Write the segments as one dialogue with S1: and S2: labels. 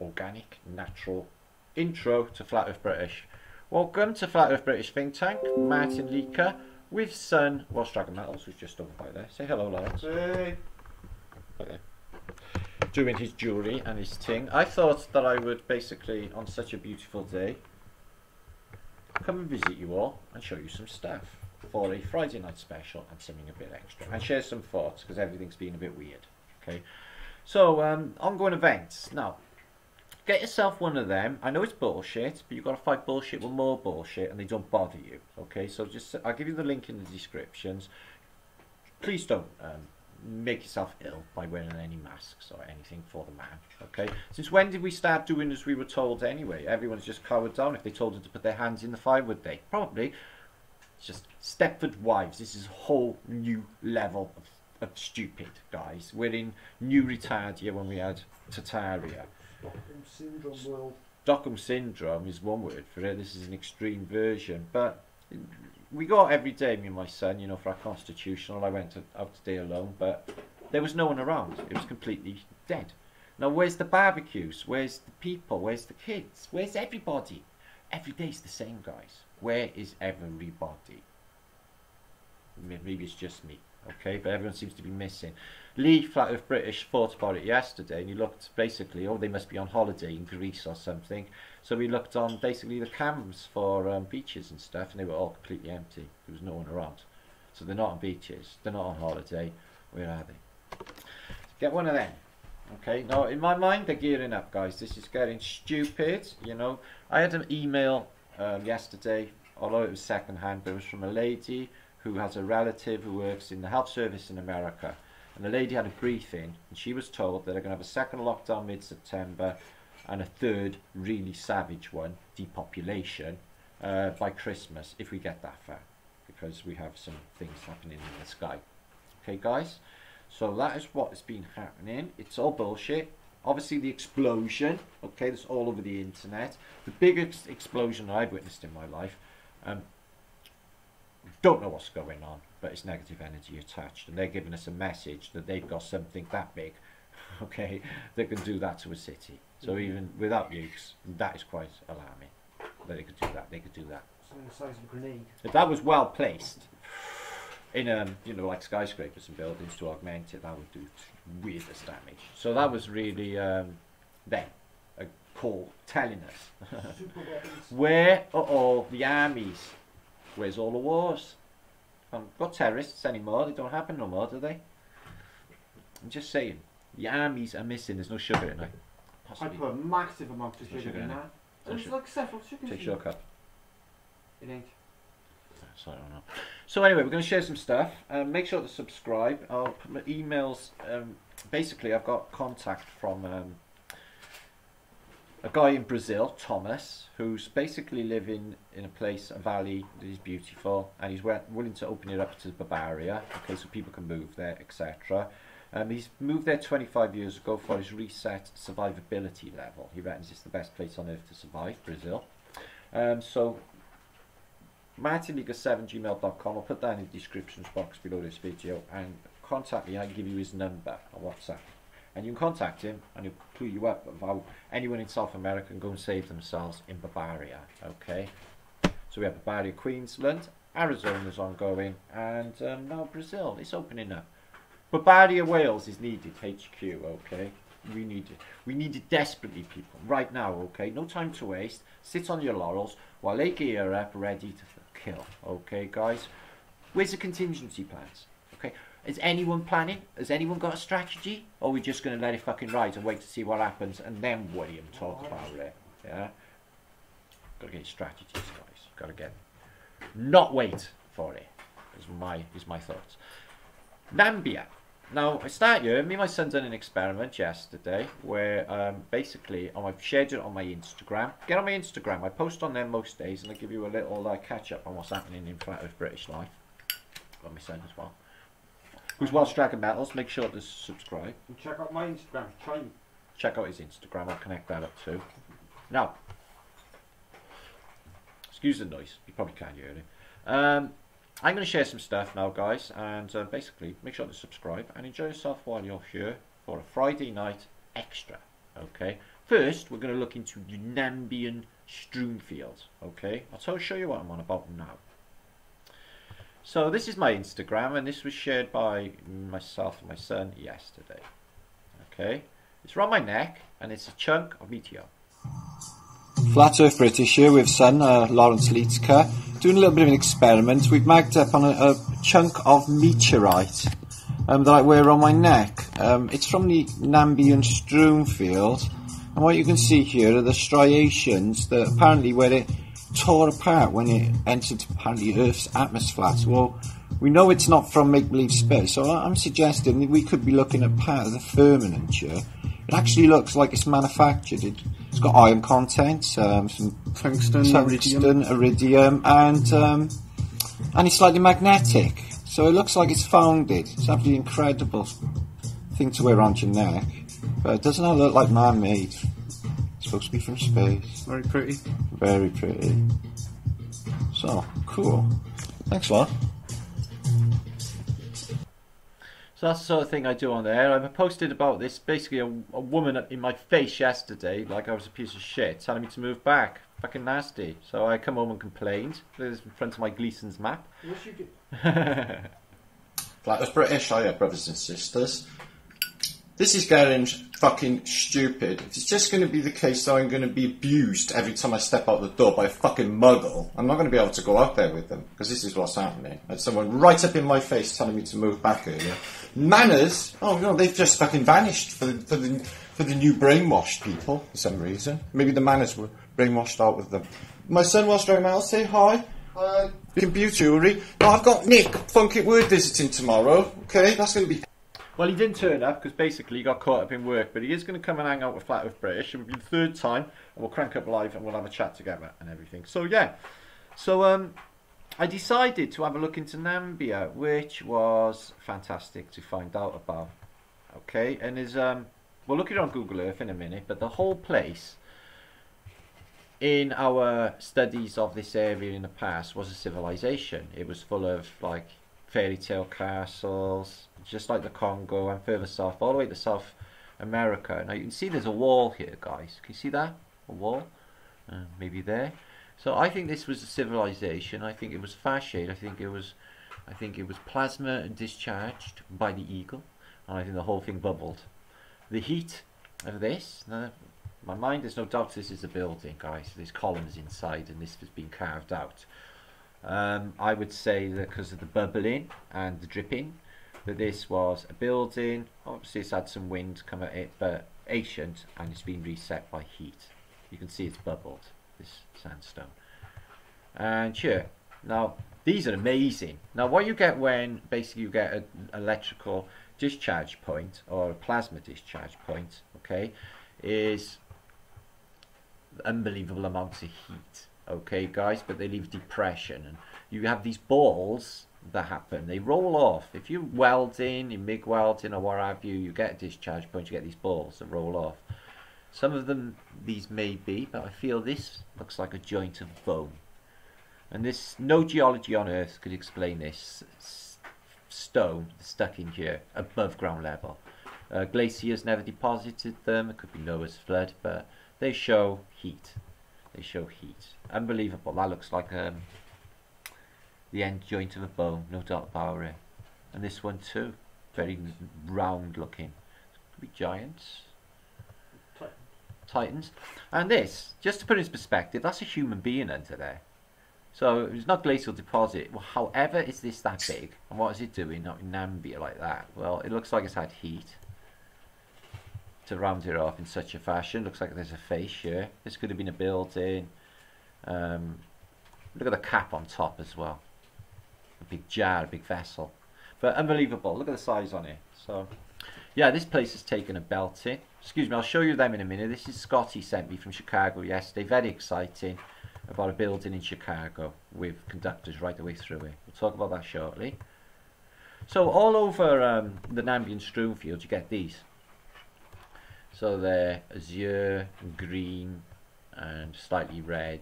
S1: organic, natural intro to Flat Earth British. Welcome to Flat Earth British Think Tank, Martin Leaker with son Welsh Dragon Metals, who's just over by there. Say hello, Lawrence.
S2: Hey.
S1: Okay. Doing his jewellery and his ting. I thought that I would basically, on such a beautiful day, come and visit you all and show you some stuff for a Friday night special and something a bit extra, and share some thoughts because everything's been a bit weird. Okay, so ongoing events. Now, get yourself one of them. I know it's bullshit, but you've got to fight bullshit with more bullshit and they don't bother you. Okay, so just I'll give you the link in the descriptions. Please don't make yourself ill by wearing any masks or anything for the man. Okay, since when did we start doing as we were told anyway? Everyone's just cowered down. If they told them to put their hands in the fire, would they? Probably. It's just Stepford Wives. This is a whole new level of stupid, guys. We're in new retardia when we had Tataria.
S2: Stockholm Syndrome world.
S1: Stockholm Syndrome is one word for it. This is an extreme version. But we got every day, me and my son, you know, for our constitutional. I went out today alone, but there was no one around. It was completely dead. Now, where's the barbecues? Where's the people? Where's the kids? Where's everybody? Every day's the same, guys. Where is everybody? Maybe it's just me, okay? But everyone seems to be missing. Lee, Flat Earth British, thought about it yesterday, and he looked basically, oh, they must be on holiday in Greece or something. So we looked on basically the cams for beaches and stuff, and they were all completely empty. There was no one around. So they're not on beaches. They're not on holiday. Where are they? Get one of them. Okay, now in my mind, they're gearing up, guys. This is getting stupid, you know. I had an email yesterday, although it was second-hand, but it was from a lady who has a relative who works in the health service in America. And the lady had a briefing, and she was told that they're going to have a second lockdown mid-September and a third really savage one, depopulation, by Christmas, if we get that far, because we have some things happening in the sky. Okay, guys? So that is what has been happening. It's all bullshit. Obviously, the explosion, okay, that's all over the internet. The biggest explosion I've witnessed in my life. Don't know what's going on, but it's negative energy attached, and they're giving us a message that they've got something that big, okay, that can do that to a city. So even without nukes, that is quite alarming. That they could do that. They could do that.
S2: Something the size of a grenade.
S1: If that was well placed in you know, like skyscrapers and buildings to augment it, that would do weirdest damage. So that was really them a call telling us where are all the armies? Where's all the wars? Got terrorists anymore? They don't happen no more, do they? I'm just saying, the armies are missing. There's no sugar in it.
S2: I put a massive amount of sugar in that. It's like several sugars.
S1: Take your cup.
S2: It ain't.
S1: So I don't know. So anyway, we're going to share some stuff. Make sure to subscribe. I'll put my emails. Basically, I've got contact from a guy in Brazil, Thomas, who's basically living in a place, a valley that is beautiful, and he's willing to open it up to Barbaria, okay, so people can move there, etc. He's moved there 25 years ago for his reset survivability level. He reckons it's the best place on earth to survive, Brazil. So martinleaker7@gmail.com. I'll put that in the description box below this video, and contact me. I can give you his number on WhatsApp, and you can contact him and he'll clue you up of how anyone in South America can go and save themselves in Barbaria. Okay, so we have Barbaria, Queensland, Arizona's ongoing, and now Brazil is opening up. Barbaria, Wales is needed, HQ. Okay, we need it desperately, people, right now. Okay, no time to waste. Sit on your laurels while they gear up ready to kill. Okay, guys, where's the contingency plans? Okay, is anyone planning? Has anyone got a strategy? Or are we just going to let it fucking ride and wait to see what happens and then worry and talk about it? Yeah, gotta get strategies, guys. Gotta get, not wait for it. Is my thoughts. Namibia. Now, I start here. Me and my son done an experiment yesterday where basically I've shared it on my Instagram. Get on my Instagram. I post on there most days, and I give you a little catch up on what's happening in Flat Earth British life. Got my son as well, who's Welsh Dragon Metals. Make sure to subscribe.
S2: And check out my Instagram.
S1: Check out his Instagram. I'll connect that up too. Now, excuse the noise. You probably can't hear it. I'm going to share some stuff now, guys, and basically make sure to subscribe and enjoy yourself while you're here for a Friday night extra. Okay, first, we're going to look into the Nambian strewn field. Okay, I'll show you what I'm on about now. So this is my Instagram, and this was shared by myself and my son yesterday. Okay, it's around my neck, and it's a chunk of meteor.
S3: Flat Earth British here with son Lawrence Lietzka, doing a little bit of an experiment. We've magged up on a chunk of meteorite that I wear on my neck. It's from the Nambian strewn field, and what you can see here are the striations that apparently where it tore apart when it entered apparently Earth's atmosphere. Well, we know it's not from make-believe space, so I'm suggesting that we could be looking at part of the firmament here. It actually looks like it's manufactured. It's got iron content, some
S2: tungsten,
S3: iridium, and it's slightly magnetic. So it looks like it's founded. It's absolutely incredible thing to wear around your neck, but it doesn't look like man-made. It's supposed to be from space.
S2: Very pretty.
S3: Very pretty. So cool. Thanks a lot.
S1: So that's the sort of thing I do on there. I posted about this, basically a woman in my face yesterday, like I was a piece of shit, telling me to move back. Fucking nasty. So I come home and complained. There's in front of my Gleason's map.
S2: Yes, you do.
S3: Flat Earth British, hiya brothers and sisters. This is getting fucking stupid. If it's just going to be the case that I'm going to be abused every time I step out the door by a fucking muggle, I'm not going to be able to go out there with them, because this is what's happening. There's someone right up in my face telling me to move back earlier. Manners, oh no, they've just fucking vanished for the new brainwashed people for some reason. Maybe the manners were brainwashed out with them. My son was driving out, say hi. Hi. Computer jewellery. No, I've got Nick Funkit Word visiting tomorrow. Okay, that's going to be...
S1: Well, he didn't turn up because basically he got caught up in work, but he is going to come and hang out with Flat Earth British. It will be the third time, and we'll crank up live and we'll have a chat together and everything. So yeah, I decided to have a look into Namibia, which was fantastic to find out about. Okay, and we'll look at it on Google Earth in a minute, but the whole place, in our studies of this area in the past, was a civilization. It was full of like fairy tale castles, just like the Congo, and further south, all the way to South America. Now you can see there's a wall here, guys. Can you see that? A wall? Maybe there. So I think this was a civilization. I think it was fascinating. I think it was plasma discharged by the eagle, and I think the whole thing bubbled. The heat of this, now, my mind, there's no doubt this is a building, guys. There's columns inside, and this has been carved out. I would say that because of the bubbling and the dripping, that this was a building. Obviously it's had some wind come at it, but ancient, and it's been reset by heat. You can see it's bubbled, this sandstone. And sure, now these are amazing. Now what you get when basically you get an electrical discharge point or a plasma discharge point, okay, is unbelievable amounts of heat. Okay guys, but they leave depression, and you have these balls that happen. They roll off. If you're welding, you MIG welding or what have you, you get a discharge point, you get these balls that roll off. Some of them, these may be, but I feel this looks like a joint of bone. And this, no geology on Earth could explain this stone stuck in here above ground level. Glaciers never deposited them. It could be Noah's flood, but they show heat. They show heat. Unbelievable. That looks like the end joint of a bone, no doubt about it. And this one too, very round looking. Could be giants. Titans. And this, just to put it in perspective, that's a human being under there. So it's not glacial deposit. Well, however, is this that big? And what is it doing not in Namibia like that? Well, it looks like it's had heat to round it off in such a fashion. Looks like there's a face here. This could have been a building. Look at the cap on top as well. A big jar, a big vessel. But unbelievable. Look at the size on it. So yeah, this place has taken a belting. Excuse me, I'll show you them in a minute. This is Scotty sent me from Chicago yesterday. Very exciting about a building in Chicago with conductors right the way through it. We'll talk about that shortly. So all over the Nambian strewn field you get these. So they're azure, green and slightly red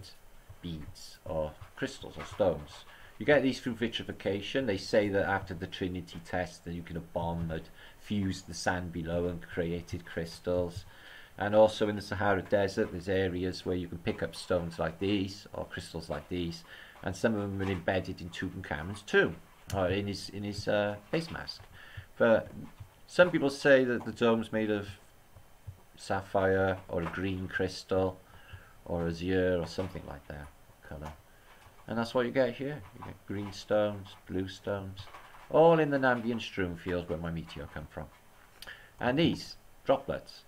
S1: beads or crystals or stones. You get these through vitrification. They say that after the Trinity test, the nuclear bomb had fused the sand below and created crystals. And also in the Sahara Desert, there's areas where you can pick up stones like these, or crystals like these, and some of them are embedded in Tutankhamun's tomb, or in his face mask. But some people say that the dome's made of sapphire, or a green crystal, or azure, or something like that colour. And that's what you get here. You get green stones, blue stones, all in the Nambian strewn field where my meteor come from. And these droplets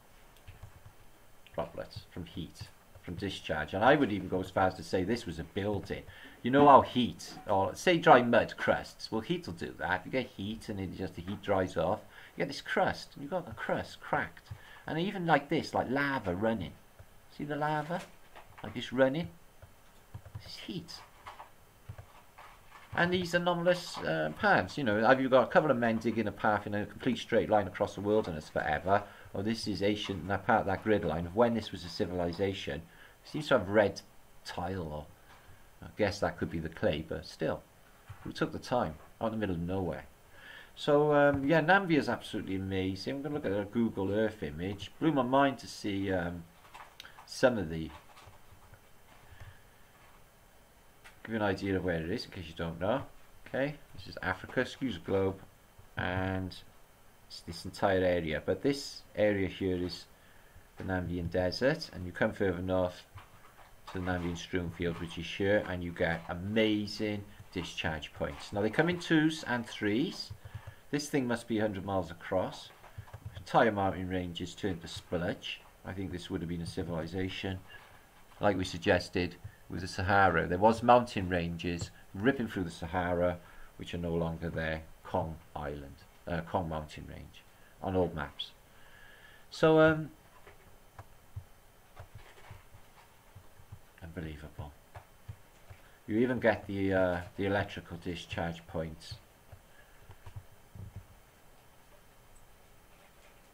S1: from heat, from discharge. And I would even go as far as to say this was a building. You know how heat, or say dry mud crusts, well, heat will do that. You get heat and then just the heat dries off, you get this crust, and you've got the crust cracked. And even like this, like lava running. See the lava? Like it's running. This is heat. And these anomalous paths, you know, have you got a couple of men digging a path in a complete straight line across the wilderness forever, or this is ancient, and that part of that grid line of when this was a civilization, it seems to have red tile, or I guess that could be the clay, but still, who took the time, out in the middle of nowhere. So, yeah, Namibia is absolutely amazing. I'm going to look at a Google Earth image. Blew my mind to see some of the... Give you an idea of where it is, in case you don't know. Okay, this is Africa, excuse the globe, and it's this entire area. But this area here is the Nambian Desert, and you come further north to the Nambian strewn field, which is here, and you get amazing discharge points. Now they come in 2s and 3s. This thing must be 100 miles across. Entire mountain range is turned to spludge. I think this would have been a civilization, like we suggested with the Sahara. There was mountain ranges ripping through the Sahara, which are no longer there. Kong Island, Kong mountain range, on old maps. So unbelievable. You even get the electrical discharge points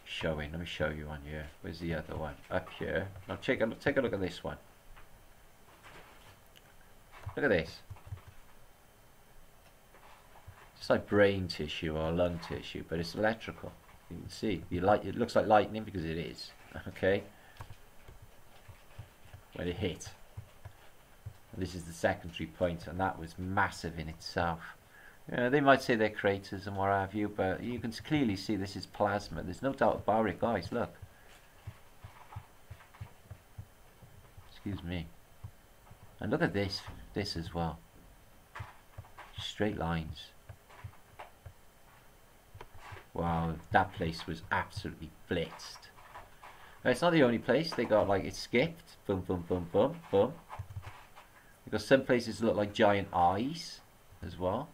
S1: showing. Let me show you one here. Where's the other one? Up here. Now take a look at this one. Look at this. It's like brain tissue or lung tissue, but it's electrical. You can see the light. It looks like lightning because it is. Okay. When it hit. And this is the secondary point, and that was massive in itself. You know, they might say they're craters and what have you, but you can clearly see this is plasma. There's no doubt about it, guys. Look. Excuse me. And look at this as well. Straight lines. Wow, that place was absolutely blitzed. Now, it's not the only place. They got like it skipped. Boom, boom, boom, boom, boom. Because some places look like giant eyes as well.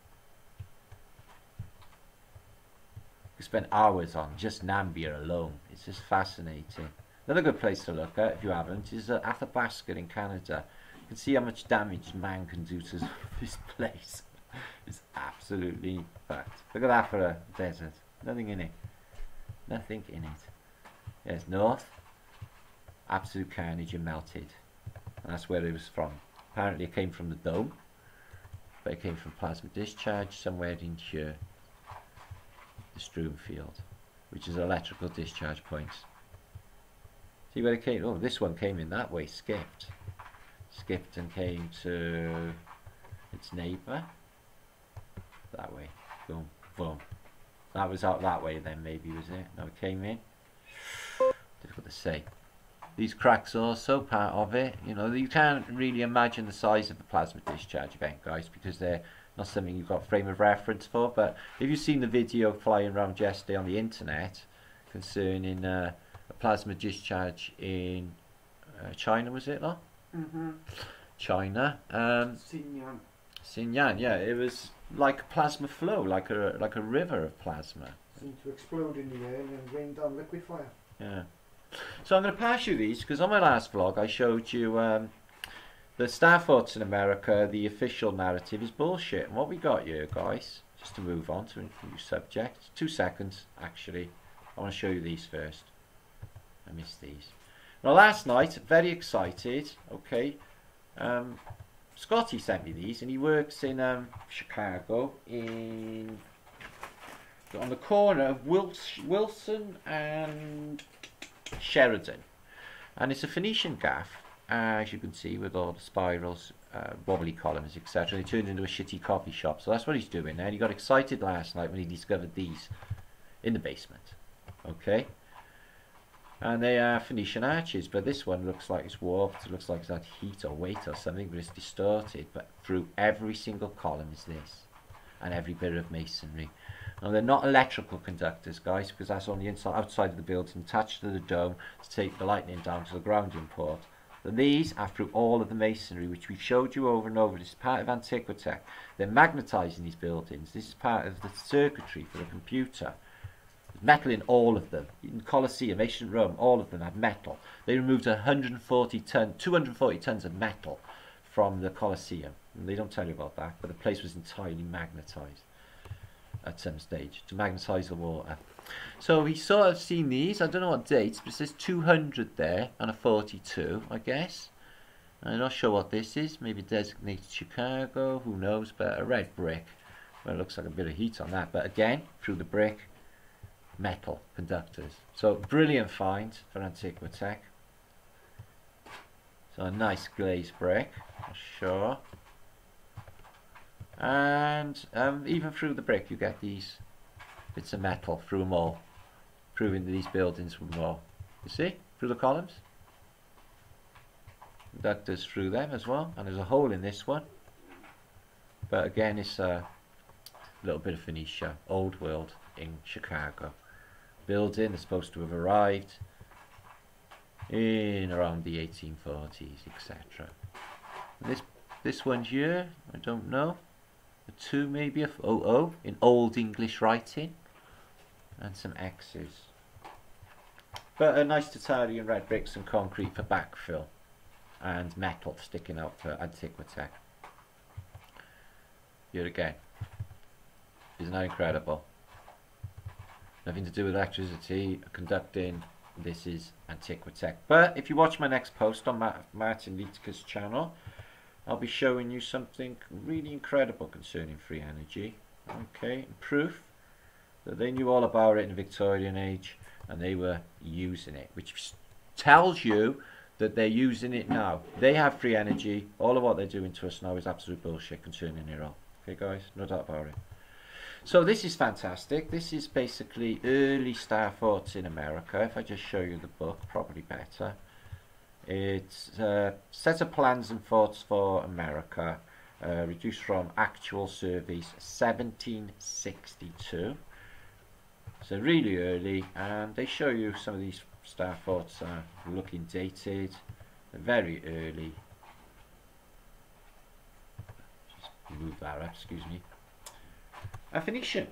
S1: We spent hours on just Namibia alone. It's just fascinating. Another good place to look at, if you haven't, is Athabasca in Canada. You can see how much damage man can do to this place. It's absolutely fucked. Look at that for a desert. Nothing in it. Nothing in it. Yes, north. Absolute carnage and melted. And that's where it was from. Apparently it came from the dome. But it came from plasma discharge somewhere in here. The strewn field. Which is electrical discharge points. See where it came? Oh, this one came in that way. Skipped. Skipped and came to its neighbour. That way. Boom. Boom. That was out that way then, maybe, was it? No, it came in. Difficult to say. These cracks are also part of it. You know, you can't really imagine the size of the plasma discharge event, guys, because they're not something you've got frame of reference for. But if you've seen the video flying around yesterday on the internet concerning a plasma discharge in China, was it, no?
S2: Mm-hmm.
S1: China.
S2: Xinjiang.
S1: Xinjiang, yeah, it was like a plasma flow, like a river of plasma.
S2: Seemed to explode in the air and then rain down liquid fire.
S1: Yeah. So I'm going to pass you these because on my last vlog I showed you the Starforts in America, the official narrative is bullshit. And what we got here, guys, just to move on to a new subject, 2 seconds actually, I want to show you these first. I missed these. Now last night, very excited, okay, Scotty sent me these and he works in Chicago on the corner of Wilson and Sheridan. And it's a Phoenician gaff, as you can see, with all the spirals, wobbly columns, etc. They turned into a shitty coffee shop, so that's what he's doing there. He got excited last night when he discovered these in the basement. Okay, and they are Phoenician arches, but this one looks like it's warped. It looks like it's had heat or weight or something, but it's distorted. But through every single column is this, and every bit of masonry. Now they're not electrical conductors, guys, because that's on the inside, outside of the building, attached to the dome to take the lightning down to the grounding port. But these are through all of the masonry, which we've showed you over and over. This is part of Antiquitech. They're magnetising these buildings. This is part of the circuitry for the computer. There's metal in all of them. In Colosseum, ancient Rome, all of them had metal. They removed 240 tons of metal from the Colosseum. And they don't tell you about that, but the place was entirely magnetised at some stage to magnetise the water. So he's sort of seen these. I don't know what dates, but it says 200 there and a 42, I guess. I'm not sure what this is. Maybe designated Chicago, who knows, but a red brick. Well, it looks like a bit of heat on that, but again, through the brick, metal conductors. So brilliant find for Antiquitech. So a nice glazed brick, for sure. And even through the brick you get these bits of metal through them all, proving that these buildings were more, you see, through the columns. Conductors through them as well, and there's a hole in this one, but again it's a little bit of Phoenicia, old world in Chicago. Building is supposed to have arrived in around the 1840s, etc. This one here, I don't know, a 2 maybe, a 00 in old English writing, and some X's. But a nice Tatarian red bricks and concrete for backfill, and metal sticking out for Antiquitech. Here again, isn't that incredible? Nothing to do with electricity, conducting. This is Antiquitech. But if you watch my next post on Martin Liedtke's channel, I'll be showing you something really incredible concerning free energy. Okay, proof that they knew all about it in the Victorian age and they were using it, which tells you that they're using it now. They have free energy. All of what they're doing to us now is absolute bullshit concerning it all. Okay guys, no doubt about it. So this is fantastic. This is basically early Starforts in America. If I just show you the book, probably better. It's a set of plans and thoughts for America, reduced from actual surveys 1762. So really early, and they show you some of these Starforts are looking dated. They're very early. Just move that up, excuse me. A Phoenician.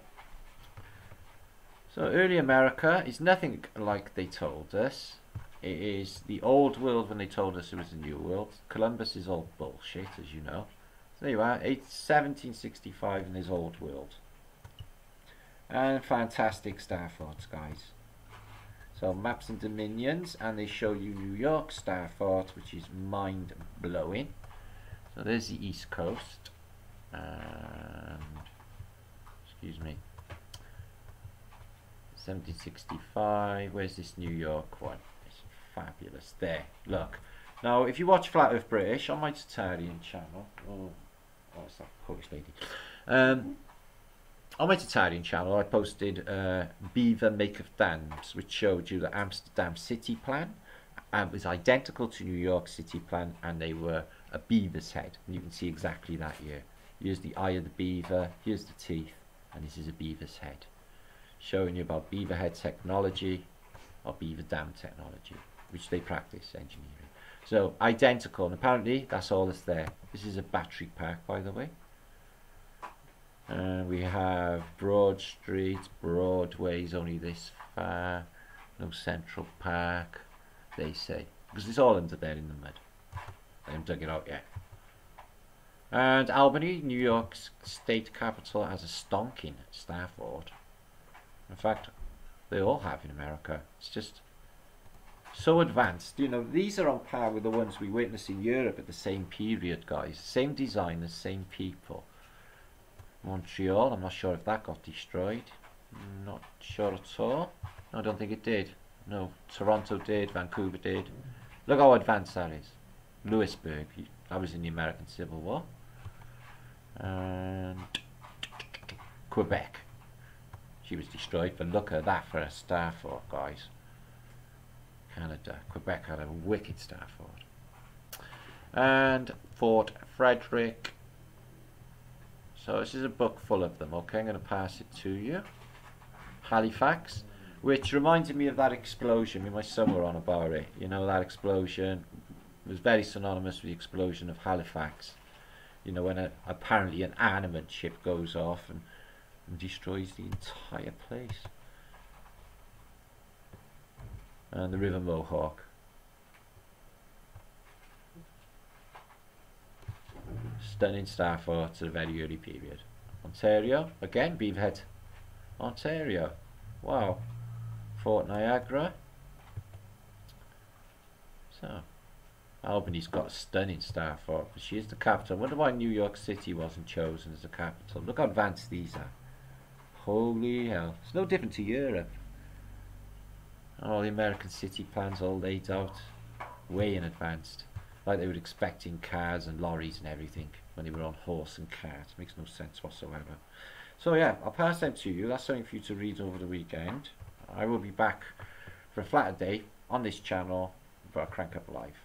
S1: So early America is nothing like they told us. It is the old world when they told us it was the new world. Columbus is all bullshit, as you know. So there you are, 1765 in this old world. And fantastic Starforts, guys. So maps and dominions, and they show you New York Starfort, which is mind-blowing. So there's the East Coast. And, excuse me, 1765. Where's this New York one? Fabulous. There, look. Now, if you watch Flat Earth British on my Tatarian channel, oh, it's that Polish lady. On my Tatarian channel, I posted Beaver Make of Dams, which showed you the Amsterdam city plan, and was identical to New York city plan, and they were a beaver's head. And you can see exactly that here. Here's the eye of the beaver, here's the teeth, and this is a beaver's head, showing you about beaver head technology or beaver dam technology, which they practice engineering. So identical, and apparently that's all that's there. This is a battery pack, by the way. And we have Broad Street, Broadway's only this far, no Central Park, they say, because it's all under there in the mud. They haven't dug it out yet. And Albany, New York's state capital, has a stonking Starfort. In fact, they all have in America. It's just so advanced. You know, these are on par with the ones we witnessed in Europe at the same period, guys. Same designers, same people. Montreal, I'm not sure if that got destroyed. Not sure at all. No, I don't think it did. No, Toronto did, Vancouver did. Look how advanced that is. Louisburg, that was in the American Civil War. And Quebec, she was destroyed, but look at that for a Starfort, guys. Canada, Quebec had a wicked Starfort. And Fort Frederick. So this is a book full of them. Okay, I'm going to pass it to you. Halifax, which reminded me of that explosion. Me and my son were on about it. You know, that explosion was very synonymous with the explosion of Halifax. You know, when apparently an animate ship goes off and destroys the entire place. And the River Mohawk. Stunning Starforts at a very early period. Ontario, again, Beaverhead, Ontario. Wow. Fort Niagara. So, Albany's got a stunning Starfort, but she is the capital. I wonder why New York City wasn't chosen as the capital. Look how advanced these are. Holy hell. It's no different to Europe. All the American city plans all laid out way in advance. Like they were expecting cars and lorries and everything when they were on horse and cart. Makes no sense whatsoever. So yeah, I'll pass them to you. That's something for you to read over the weekend. I will be back for a flatter day on this channel for a Crank Up Live.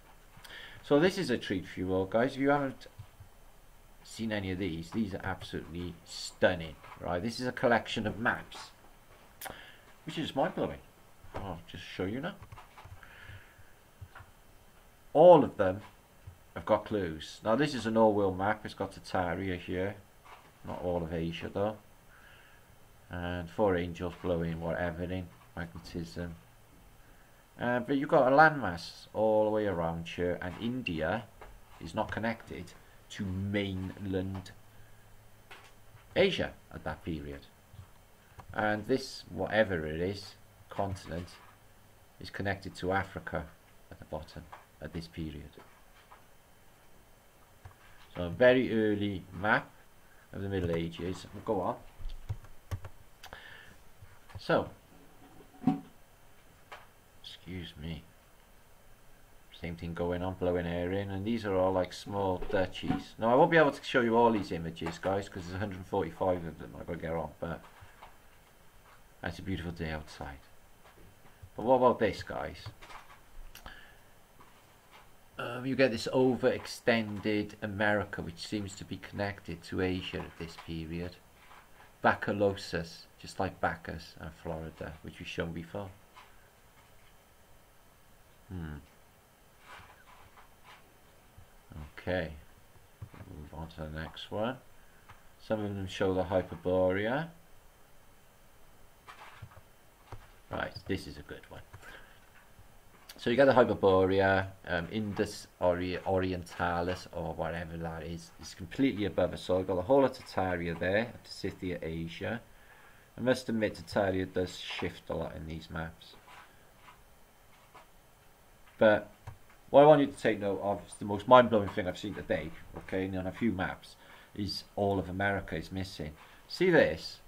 S1: So this is a treat for you all, guys. If you haven't seen any of these are absolutely stunning. Right, this is a collection of maps, which is mind-blowing. I'll just show you now. All of them have got clues. Now this is an all-world map. It's got Tartaria here, not all of Asia though. And 4 angels blowing whatever in magnetism. But you've got a landmass all the way around here, and India is not connected to mainland Asia at that period. And this, whatever it is, continent, is connected to Africa at the bottom at this period. So a very early map of the Middle Ages. We'll go on. So, excuse me, same thing going on, blowing air in, and these are all like small duchies. Now I won't be able to show you all these images, guys, because there's 145 of them I've got to get on, but it's a beautiful day outside. But what about this, guys? You get this overextended America, which seems to be connected to Asia at this period. Baccalosus, just like Bacchus and Florida, which we've shown before. Okay, move on to the next one. Some of them show the Hyperborea. Right, this is a good one. So you get the Hyperborea, Indus Orientalis, or whatever that is. It's completely above us. So I've got the whole of Tartaria there, Scythia, Asia. I must admit Tartaria does shift a lot in these maps. But what I want you to take note of is the most mind-blowing thing I've seen today, okay, and on a few maps, is all of America is missing. See this?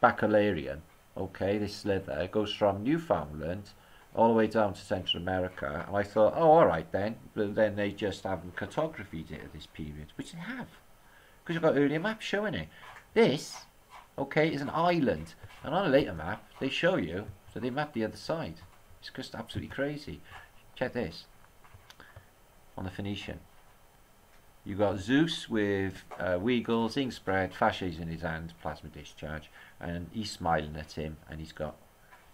S1: Bacalarian, okay, this slither, it goes from Newfoundland all the way down to Central America, and I thought, oh, alright then, but then they just haven't cartographied it at this period, which they have, because you've got earlier maps showing it. This, okay, is an island, and on a later map, they show you, so they map the other side. It's just absolutely crazy. Check this, on the Phoenician. You got Zeus with Weagles, ink spread, fasces in his hand, plasma discharge, and he's smiling at him, and he's got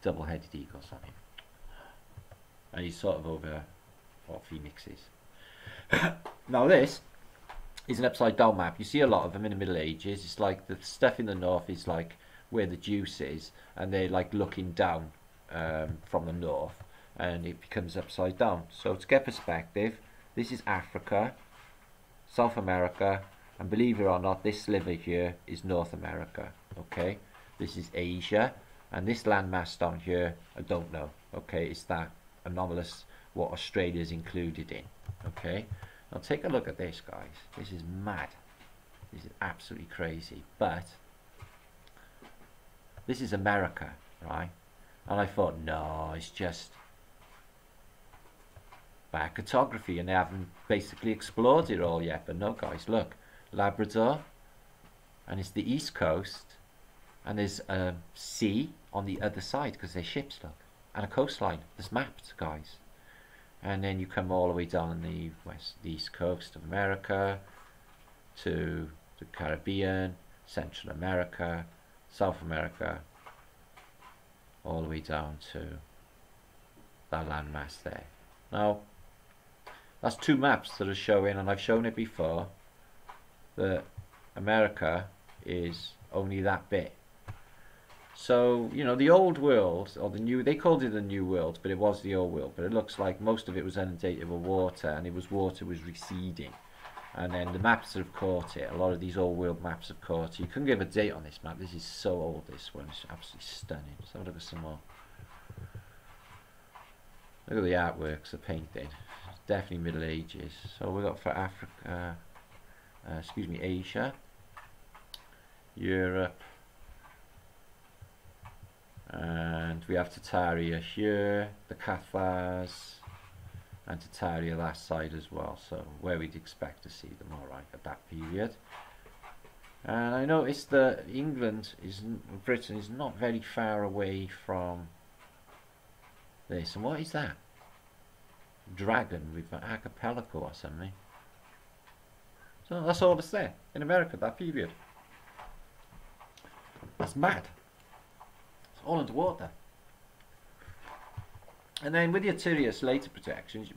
S1: double-headed eagles on him. And he's sort of over what Phoenix is. Now this is an upside down map. You see a lot of them in the Middle Ages. It's like the stuff in the north is like where the juice is, and they're like looking down from the north, and it becomes upside down. So to get perspective, this is Africa, South America, and believe it or not, this sliver here is North America. Okay, this is Asia, and this landmass down here, I don't know. Okay, it's that anomalous what Australia is included in. Okay, now take a look at this, guys. This is mad. This is absolutely crazy. But this is America, right? And I thought, no, it's just bad cartography, and they haven't basically explored it all yet. But no, guys, look, Labrador, and it's the east coast, and there's a sea on the other side because there's ships, look, and a coastline that's mapped, guys. And then you come all the way down the east coast of America to the Caribbean, Central America, South America, all the way down to that landmass there. Now, that's two maps that are showing, and I've shown it before, that America is only that bit. So, you know, the old world, or the new, they called it the new world, but it was the old world. But it looks like most of it was inundated with water, and water was receding. And then the maps have caught it. A lot of these old world maps have caught it. You couldn't give a date on this map. This is so old, this one. It's absolutely stunning. Let's have a look at some more. Look at the artworks, the painting. It's definitely Middle Ages. So we've got for Africa, Asia, Europe, and we have Tartaria here, the Cathars, and Tartaria that side as well, so where we'd expect to see them, alright, at that period. And I noticed that Britain is not very far away from this. And what is that? Dragon with an archipelago or something. So that's all that's there in America, that period. That's mad. It's all underwater. And then with the Arturius later projections,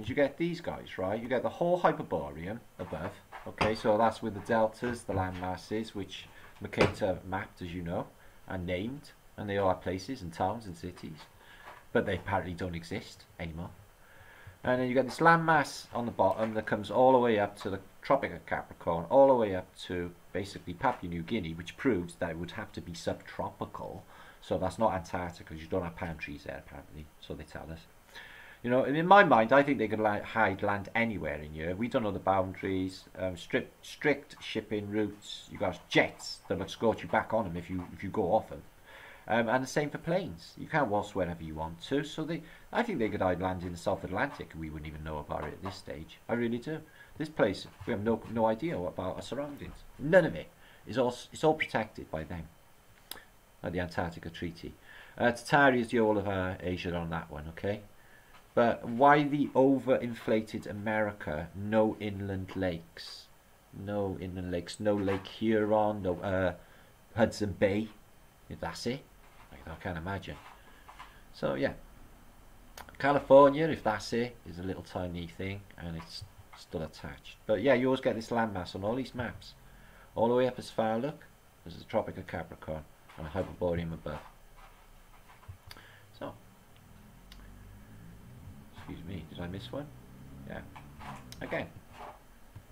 S1: you get these guys, right? You get the whole Hyperborean above. Okay, so that's with the deltas, the land masses, which Mercator mapped, as you know, and named, and they all have places and towns and cities, but they apparently don't exist anymore. And then you get this landmass on the bottom that comes all the way up to the Tropic of Capricorn, all the way up to basically Papua New Guinea, which proves that it would have to be subtropical. So that's not Antarctica, because you don't have palm trees there apparently, so they tell us. You know, in my mind, I think they could hide land anywhere in here. We don't know the boundaries, strict shipping routes. You got jets that will escort you back on them if you go off them. And the same for planes. You can't waltz wherever you want to. So I think they could hide land in the South Atlantic, and we wouldn't even know about it at this stage. I really do. This place, we have no idea about our surroundings. None of it. It's all protected by them. Like the Antarctica Treaty. Tartaria is the whole of Asia on that one, okay? But why the overinflated America? No inland lakes. No inland lakes. No Lake Huron. No Hudson Bay. That's it. I can't imagine. So yeah, California, if that's it, is a little tiny thing, and it's still attached. But yeah, you always get this landmass on all these maps, all the way up as far, look, as the Tropic of Capricorn, and a Hyperborean above. So, excuse me, did I miss one? Yeah. Again,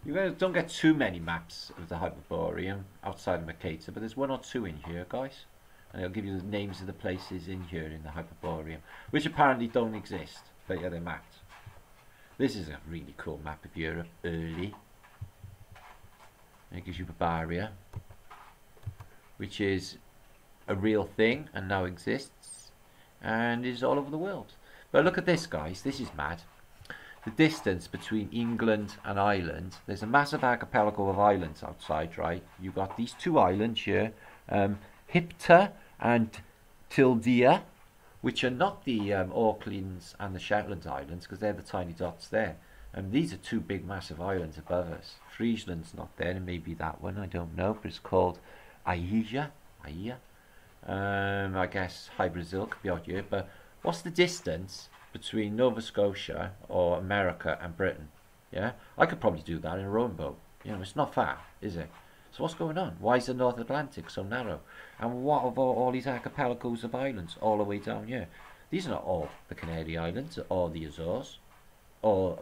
S1: you guys don't get too many maps of the Hyperborean outside of Mercator, but there's one or two in here, guys. And it'll give you the names of the places in here in the Hyperborean, which apparently don't exist, but yeah, they're mapped. This is a really cool map of Europe, early. And it gives you Barbaria, which is a real thing and now exists, and is all over the world. But look at this, guys, this is mad. The distance between England and Ireland, there's a massive archipelago of islands outside, right? You've got these two islands here, Hipta and Tildea, which are not the Aucklands and the Shetland Islands, because they're the tiny dots there. And these are two big massive islands above us. Friesland's not there, and maybe that one, I don't know, but it's called Aia. I guess High Brazil could be out here, but what's the distance between Nova Scotia or America and Britain? Yeah, I could probably do that in a rowing boat. You know, it's not far, is it? So what's going on? Why is the North Atlantic so narrow? And what of all these archipelagos of islands all the way down here? These are not all the Canary Islands or the Azores or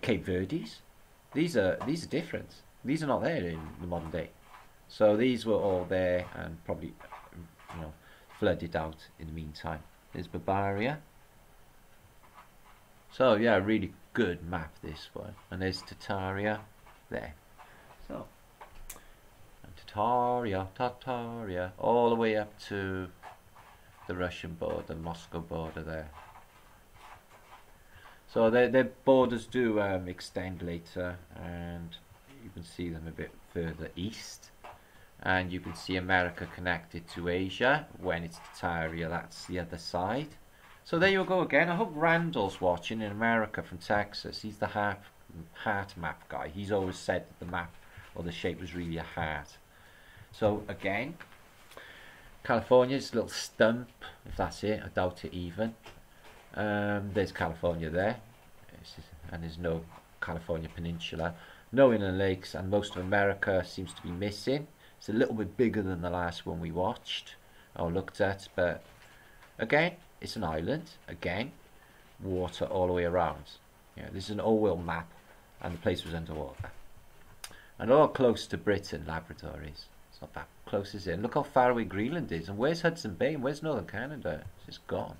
S1: Cape Verdes. These are different. These are not there in the modern day. So these were all there and probably, you know, flooded out in the meantime. There's Barbaria. So yeah, really good map, this one. And there's Tartaria there. So, and Tartaria, all the way up to the Russian border, Moscow border there. So their borders do extend later, and you can see them a bit further east. And you can see America connected to Asia. When it's Tartaria, that's the other side. So there you go again. I hope Randall's watching in America from Texas. He's the heart map guy. He's always said that the map or the shape was really a heart. So again, California's little stump, if that's it. I doubt it even. There's California there, and there's no California Peninsula. No inland lakes, and most of America seems to be missing. It's a little bit bigger than the last one we watched or looked at, but again, it's an island. Again, water all the way around. Yeah, this is an oil map, and the place was underwater. And all close to Britain, Labrador is. It's not that close, is it? And look how far away Greenland is. And where's Hudson Bay? And where's Northern Canada? It's just gone.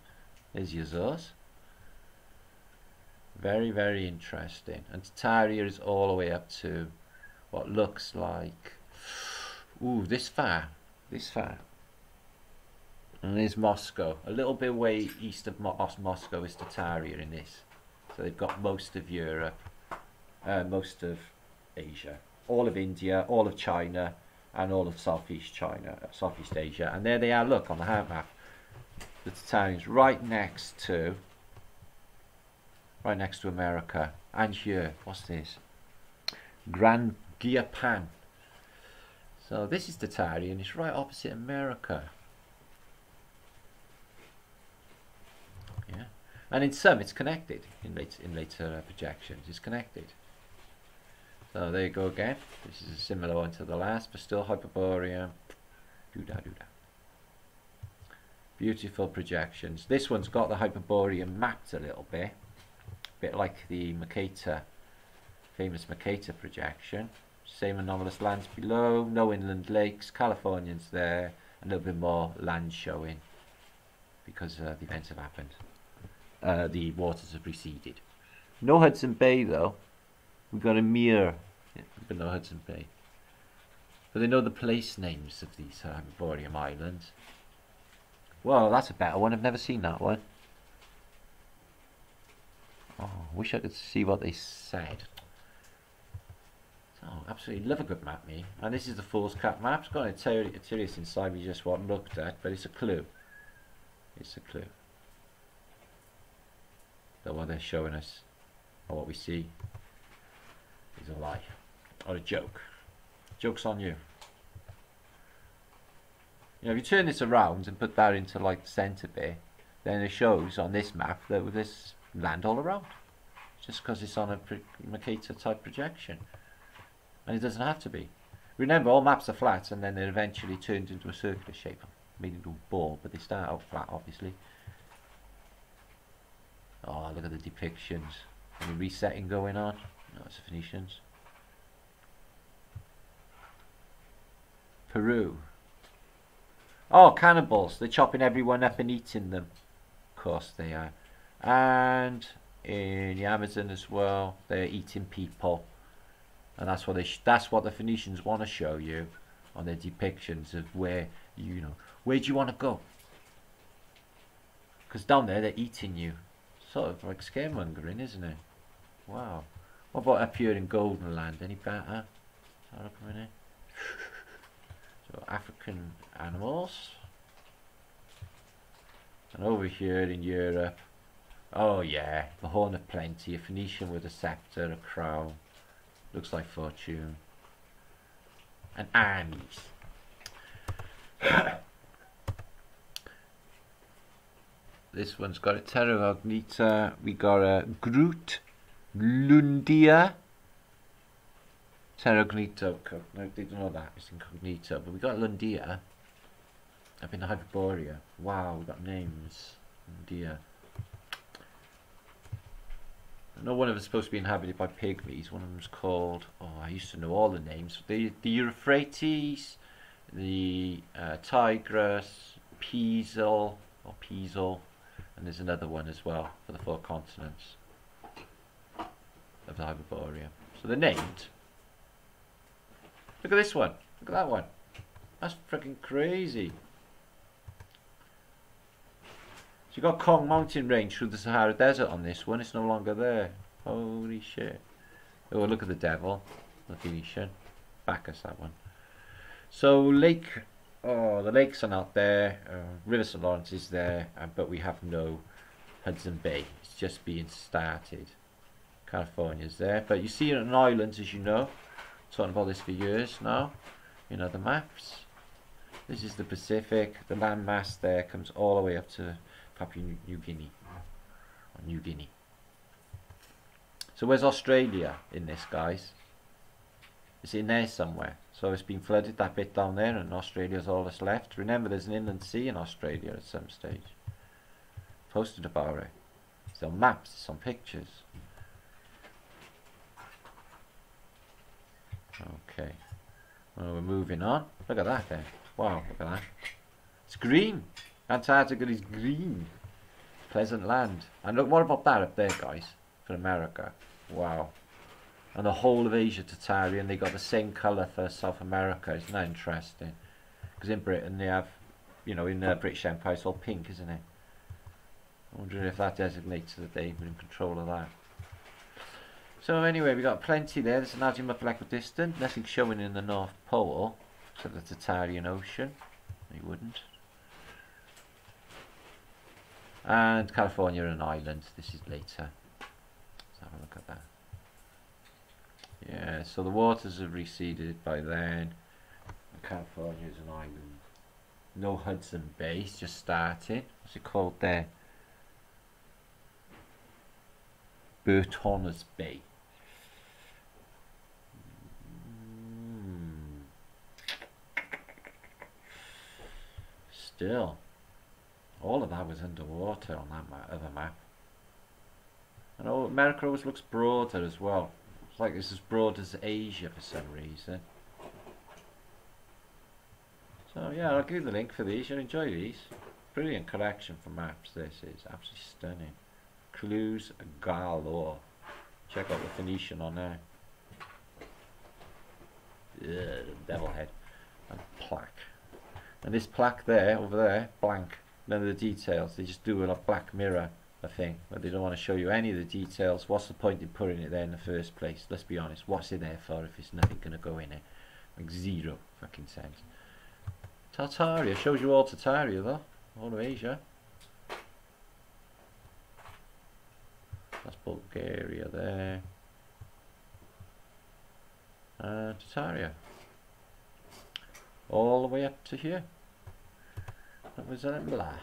S1: There's your Azores. Very, very interesting. And Tartaria is all the way up to what looks like, ooh, this far. This far. And there's Moscow. A little bit way east of Moscow is Tartaria in this. So they've got most of Europe, most of Asia, all of India, all of China, and all of Southeast Asia. And there they are, look, on the heart map. The Tartarians right next to America. And here, what's this? Grand Giapan. So this is Tartaria, and it's right opposite America. Yeah, and in some it's connected. In later projections, it's connected. So there you go again. This is a similar one to the last, but still Hyperborean. Doo-da. Beautiful projections. This one's got the Hyperborean mapped a little bit like the Mercator, famous Mercator projection. Same anomalous lands below, no inland lakes, Californians there, a little bit more land showing because the events have happened. The waters have receded. No Hudson Bay though. We've got a mirror, but no Hudson Bay. But they know the place names of these Hyperborean islands. Well, that's a better one. I've never seen that one. Oh, wish I could see what they said. Oh, absolutely love a good map, me. And this is the Fool's Cap map. It's got an Atirius inside we just looked at, but it's a clue. It's a clue. That what they're showing us, or what we see, is a lie. Or a joke. Joke's on you. You know, if you turn this around and put that into like the centre bit, then it shows on this map that there's land all around. Just because it's on a Mercator type projection. And it doesn't have to be. Remember, all maps are flat and then they're eventually turned into a circular shape. Made into a ball, but they start out flat, obviously. Oh, look at the depictions. Any resetting going on? No, it's the Phoenicians. Peru. Oh, cannibals. They're chopping everyone up and eating them. Of course they are. And in the Amazon as well, they're eating people. And that's what the Phoenicians want to show you on their depictions of where, you know, where do you want to go? Because down there they're eating you. Sort of like scaremongering, isn't it? Wow. What about up here in Golden Land? Any better? So African animals. And over here in Europe, oh yeah, the Horn of Plenty, a Phoenician with a scepter, a crown. Looks like fortune. And armies. This one's got a Terra Incognita. We got a Groot Lundia. Terra Incognito. No, they don't know that. It's incognito. But we got Lundia up in the Hyperborea. Wow, we got names. Lundia. I know one of them is supposed to be inhabited by pygmies. One of them's called, oh, I used to know all the names. The Euphrates, the Tigris, Pisel, and there's another one as well for the 4 continents of the Hyperborea. So they're named. Look at this one. Look at that one. That's freaking crazy. you got Kong mountain range through the Sahara Desert on this one. It's no longer there. Holy shit. Oh, look at the devil. The Venetian. Back us that one. So lake, oh, the lakes are not there. River St. Lawrence is there, but we have no Hudson Bay. It's just being started. California's there, but you see it on islands, as you know. Talking about this for years now. You know the maps. This is the Pacific. The landmass there comes all the way up to Papua New Guinea. Or New Guinea. So where's Australia in this, guys? It's in there somewhere. So it's been flooded, that bit down there, and Australia's all that's left. Remember, there's an inland sea in Australia at some stage. Posted about it. It's on maps, it's on pictures. Okay. Well, we're moving on. Look at that there. Wow, look at that. It's green. Antarctica is green. Pleasant land. And look, what about that up there, guys? For America. Wow. And the whole of Asia Tatarian, they got the same colour for South America. Isn't that interesting? Because in Britain they have, you know, in the British Empire it's all pink, isn't it? I wonder if that designates that they're in control of that. So anyway, we got plenty there. There's an azimuth equidistant. Nothing showing in the North Pole, except the Tatarian Ocean. They wouldn't. And California an island. This is later. Let's have a look at that. Yeah, so the waters have receded by then. California is an island. No Hudson Bay, it's just starting. What's it called there? Burtoners Bay. Still, all of that was underwater on that other map. And America always looks broader as well. It's like it's as broad as Asia for some reason. So yeah, I'll give you the link for these. You'll enjoy these. Brilliant collection for maps. This is absolutely stunning. Clues galore. Check out the Phoenician on there. Devil head and plaque. And this plaque there, over there, blank. None of the details. They just do a black mirror thing, but they don't want to show you any of the details. What's the point in putting it there in the first place? Let's be honest. What's it there for if it's nothing going to go in it? Like zero fucking sense. Tartaria shows you all Tartaria though, all of Asia. That's Bulgaria there. Tartaria. All the way up to here. That was blah.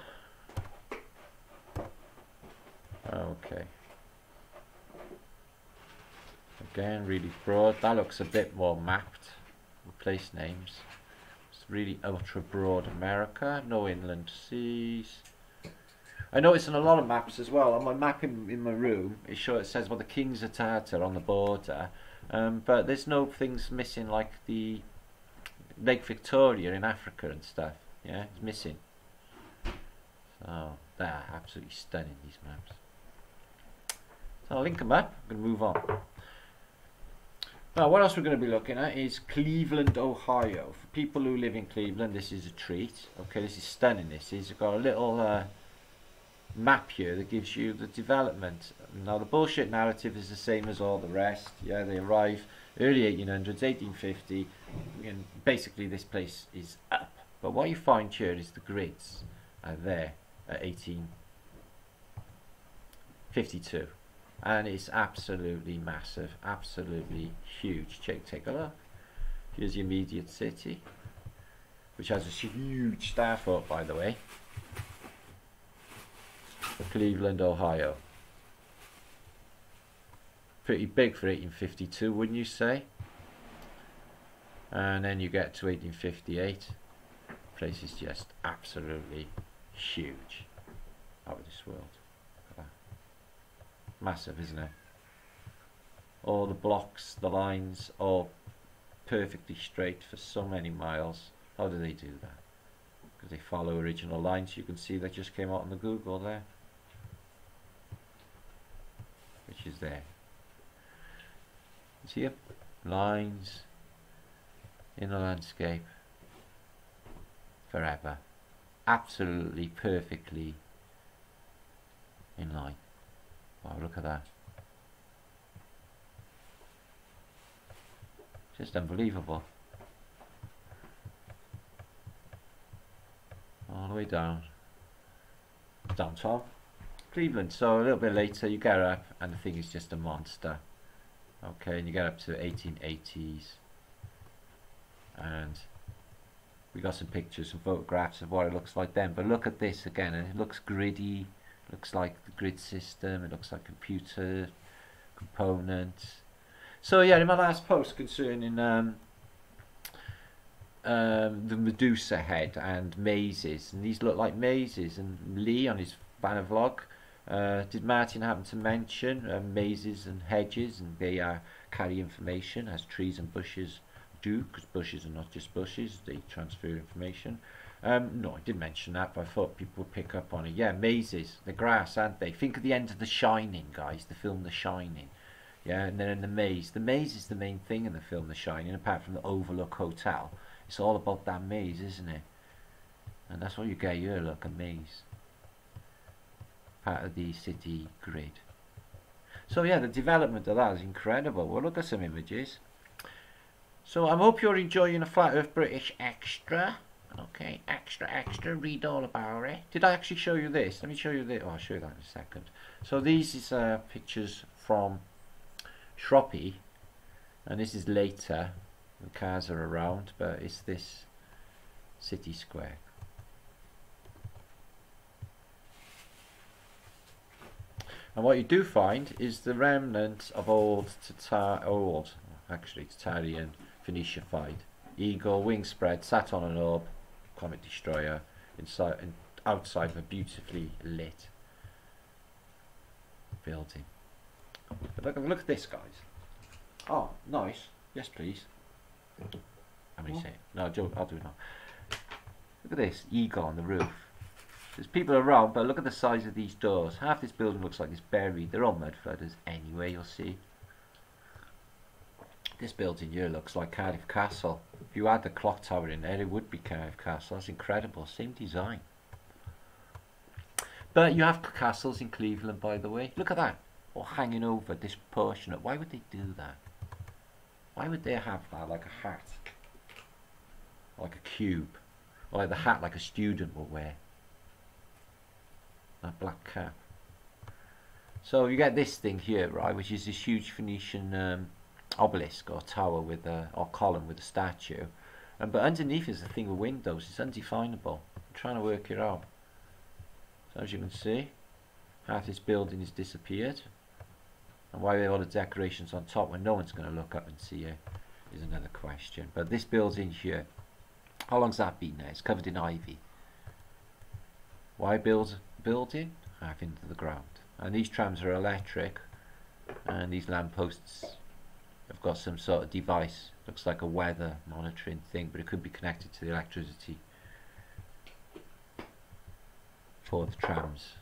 S1: Okay. Again, really broad. That looks a bit more mapped. Place names. It's really ultra broad America. No inland seas. I noticed on a lot of maps as well. On my map in my room, it says well the Kings of Tartar on the border, but there's no things missing like the Lake Victoria in Africa and stuff. Yeah, it's missing. So they're absolutely stunning, these maps. So I'll link them up. I'm going to move on. Now, what else we're going to be looking at is Cleveland, Ohio. For people who live in Cleveland, this is a treat. Okay, this is stunning. This is. I've got a little map here that gives you the development. Now, the bullshit narrative is the same as all the rest. Yeah, they arrive early 1800s, 1850, and basically this place is up. But what you find here is the grids are there at 1852. And it's absolutely massive, absolutely huge. Take a look. Here's the immediate city, which has a huge Starfort, by the way. For Cleveland, Ohio. Pretty big for 1852, wouldn't you say? And then you get to 1858. The place is just absolutely huge. Out of this world. Massive, isn't it? All the blocks, the lines, all perfectly straight for so many miles. How do they do that? Because they follow original lines. You can see that just came out on the Google there, which is there. You see it? Lines in the landscape forever. Absolutely perfectly in line. Wow, look at that. Just unbelievable. All the way down top. Cleveland. So a little bit later you get up and the thing is just a monster. Okay, and you get up to 1880s. And we got some pictures, some photographs of what it looks like then. But look at this again, and it looks gritty. Looks like the grid system. It looks like computer components. So yeah, in my last post concerning the Medusa head and mazes, and these look like mazes, and Lee on his banner vlog, did Martin happen to mention mazes and hedges, and they carry information as trees and bushes do, because bushes are not just bushes, they transfer information. No, I didn't mention that, but I thought people would pick up on it. Yeah, mazes, the grass, aren't they? Think of the end of The Shining, guys, the film The Shining. Yeah, and then in the maze is the main thing in the film The Shining, apart from the Overlook Hotel. It's all about that maze, isn't it? And that's what you get here, look, a maze. Part of the city grid. So yeah, the development of that is incredible. We'll look at some images. So I hope you're enjoying a Flat Earth British Extra. Okay, extra, read all about it. Did I actually show you this? Let me show you this. Oh, I'll show you that in a second. So these is pictures from Shroppy, and this is later. The cars are around, but it's this city square. And what you do find is the remnants of Tatarian Phoenicified eagle, wing spread, sat on an orb, comet destroyer, inside and outside of a beautifully lit building. But look at this, guys. Oh, nice. Yes, please. How many say it? No, Joe, I'll do it now. Look at this eagle on the roof. There's people around, but look at the size of these doors. Half this building looks like it's buried. They're all mud flooders anyway, you'll see. This building here looks like Cardiff Castle. If you had the clock tower in there, it would be Cardiff Castle. That's incredible. Same design. But you have castles in Cleveland, by the way. Look at that. All hanging over, disproportionate. Why would they do that? Why would they have that like a hat? Like a cube? Or like the hat like a student will wear? That black cap. So you get this thing here, right, which is this huge Phoenician obelisk or tower with a, or column with a statue, but underneath is a thing with windows. It's undefinable. I'm trying to work it out. So as you can see, half this building has disappeared, and why are all the decorations on top when no one's going to look up and see it is another question. But this building here, how long's that been there? It's covered in ivy. Why build building? Half into the ground. And these trams are electric, and these lampposts have got some sort of device. Looks like a weather monitoring thing, but it could be connected to the electricity for the trams.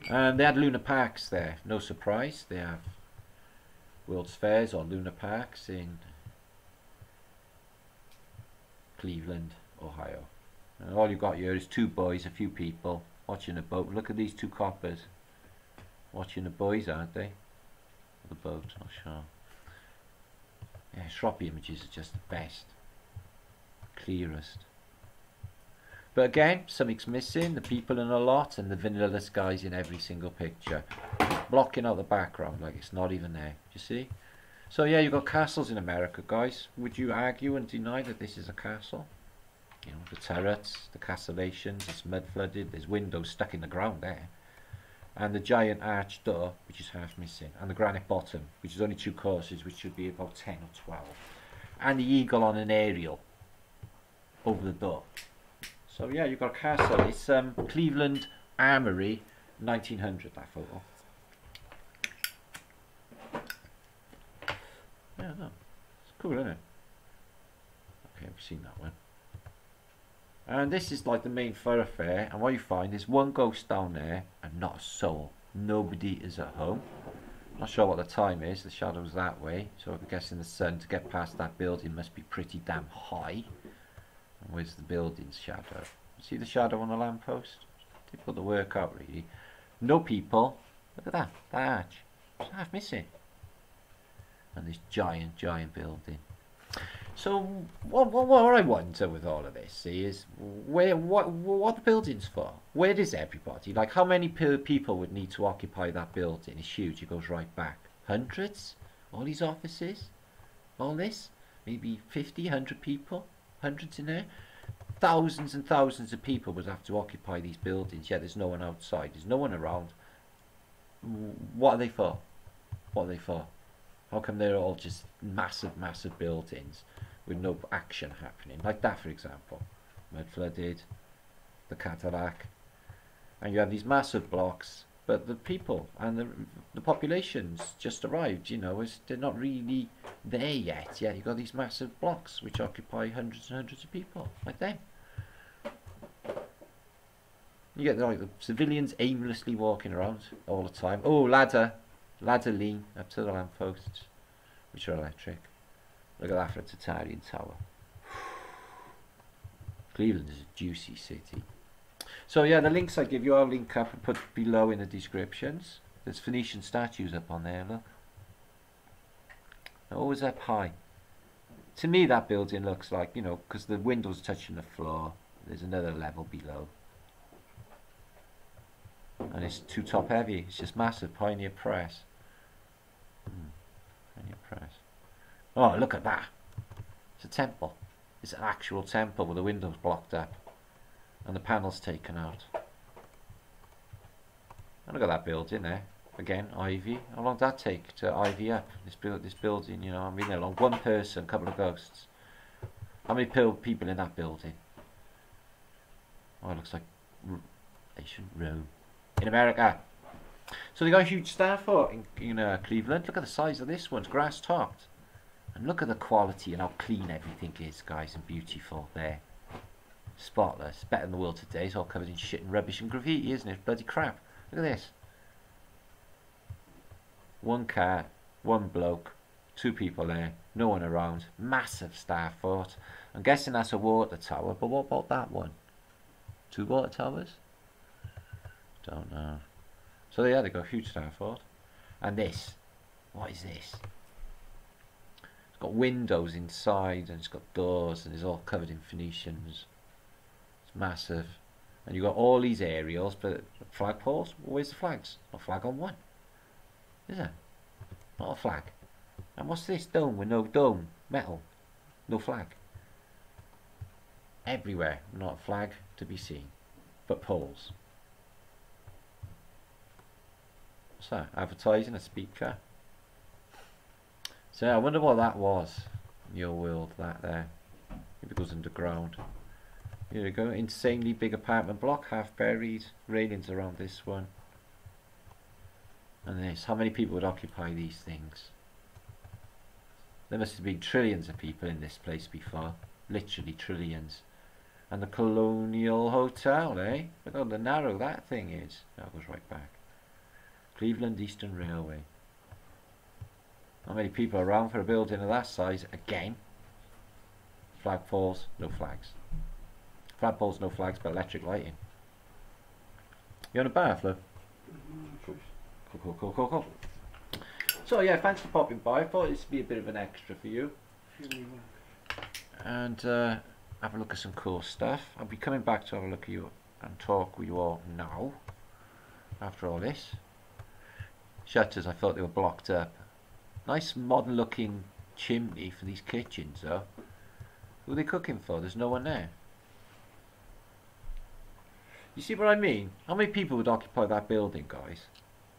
S1: And they had Luna Parks there, no surprise. They have World's Fairs or Luna Parks in Cleveland, Ohio. And all you've got here is two boys, a few people watching a boat. Look at these two coppers watching the boys, aren't they? The boat, not sure. Yeah, Shroppy images are just the best, clearest. But again, something's missing. The people in a lot, and the vanilla guys in every single picture, blocking out the background like it's not even there. You see? So yeah, you've got castles in America, guys. Would you argue and deny that this is a castle? You know, the turrets, the castellations, it's mud flooded. There's windows stuck in the ground there. And the giant arch door, which is half missing, and the granite bottom, which is only 2 courses, which should be about 10 or 12, and the eagle on an aerial over the door. So yeah, you've got a castle. It's Cleveland Armory, 1900. That photo. Yeah, no, it's cool, isn't it? Okay, I've seen that one. And this is like the main thoroughfare, and what you find is one ghost down there and not a soul. Nobody is at home. Not sure what the time is. The shadow's that way, so I'm guessing the sun to get past that building must be pretty damn high. And where's the building's shadow? See the shadow on the lamppost? They put the work out really. No people. Look at that arch. It's half missing. And this giant building. So what I wonder with all of this is what the building's for. Where is everybody? Like, how many people would need to occupy that building? It's huge. It goes right back. Hundreds? All these offices? All this? Maybe 50, 100 people? Hundreds in there? Thousands and thousands of people would have to occupy these buildings. Yet there's no one outside. There's no one around. What are they for? What are they for? How come they're all just massive buildings with no action happening? Like that, for example. Mud flooded, the cataract. And you have these massive blocks, but the people and the population's just arrived, you know, they're not really there yet. Yeah, you've got these massive blocks which occupy hundreds and hundreds of people, like them. You get like the civilians aimlessly walking around all the time. Oh, ladder lean up to the lampposts, which are electric. Look at that for a Tatarian tower. Cleveland is a juicy city. So yeah, the links I give you, I'll link up and put below in the descriptions. There's Phoenician statues up on there, look. They're always up high. To me, that building looks like, you know, because the windows touching the floor, there's another level below. And it's too top heavy. It's just massive. Pioneer Press. Pioneer Press. Oh, look at that. It's a temple. It's an actual temple with the windows blocked up and the panels taken out. And look at that building there. Again, ivy. How long did that take to ivy up? This building, you know, I'm in there long. One person, couple of ghosts. How many people in that building? Oh, it looks like ancient Rome. In America. So they got a huge Starfort in Cleveland. Look at the size of this one. It's grass topped. And look at the quality and how clean everything is, guys, and beautiful there. Spotless. Better than the world today. It's all covered in shit and rubbish and graffiti, isn't it? Bloody crap. Look at this. One car, one bloke, two people there, no one around. Massive Starfort. I'm guessing that's a water tower, but what about that one? Two water towers? Don't know. So yeah, they got a huge Starfort. And this. What is this? It's got windows inside and it's got doors and it's all covered in Phoenicians. It's massive. And you've got all these aerials, but flagpoles? Where's the flags? Not a flag on one. Is there? Not a flag. And what's this dome with no dome? Metal. No flag. Everywhere, not a flag to be seen. But poles. What's that? Advertising, a speaker. So I wonder what that was in your world, that there. If it goes underground. Here we go, insanely big apartment block, half buried, railings around this one. And this, how many people would occupy these things? There must have been trillions of people in this place before, literally trillions. And the Colonial Hotel, eh? Look how narrow that thing is. That goes right back. Cleveland Eastern Railway. How many people are around for a building of that size? Again, flagpoles, no flags. Flagpoles, no flags, but electric lighting. You on a bath, Lou? Cool. So yeah, thanks for popping by. I thought this would be a bit of an extra for you. And have a look at some cool stuff. I'll be coming back to have a look at you and talk with you all now. After all this. Shutters, I thought they were blocked up. Nice modern looking chimney for these kitchens though. Who are they cooking for? There's no one there. You see what I mean? How many people would occupy that building, guys?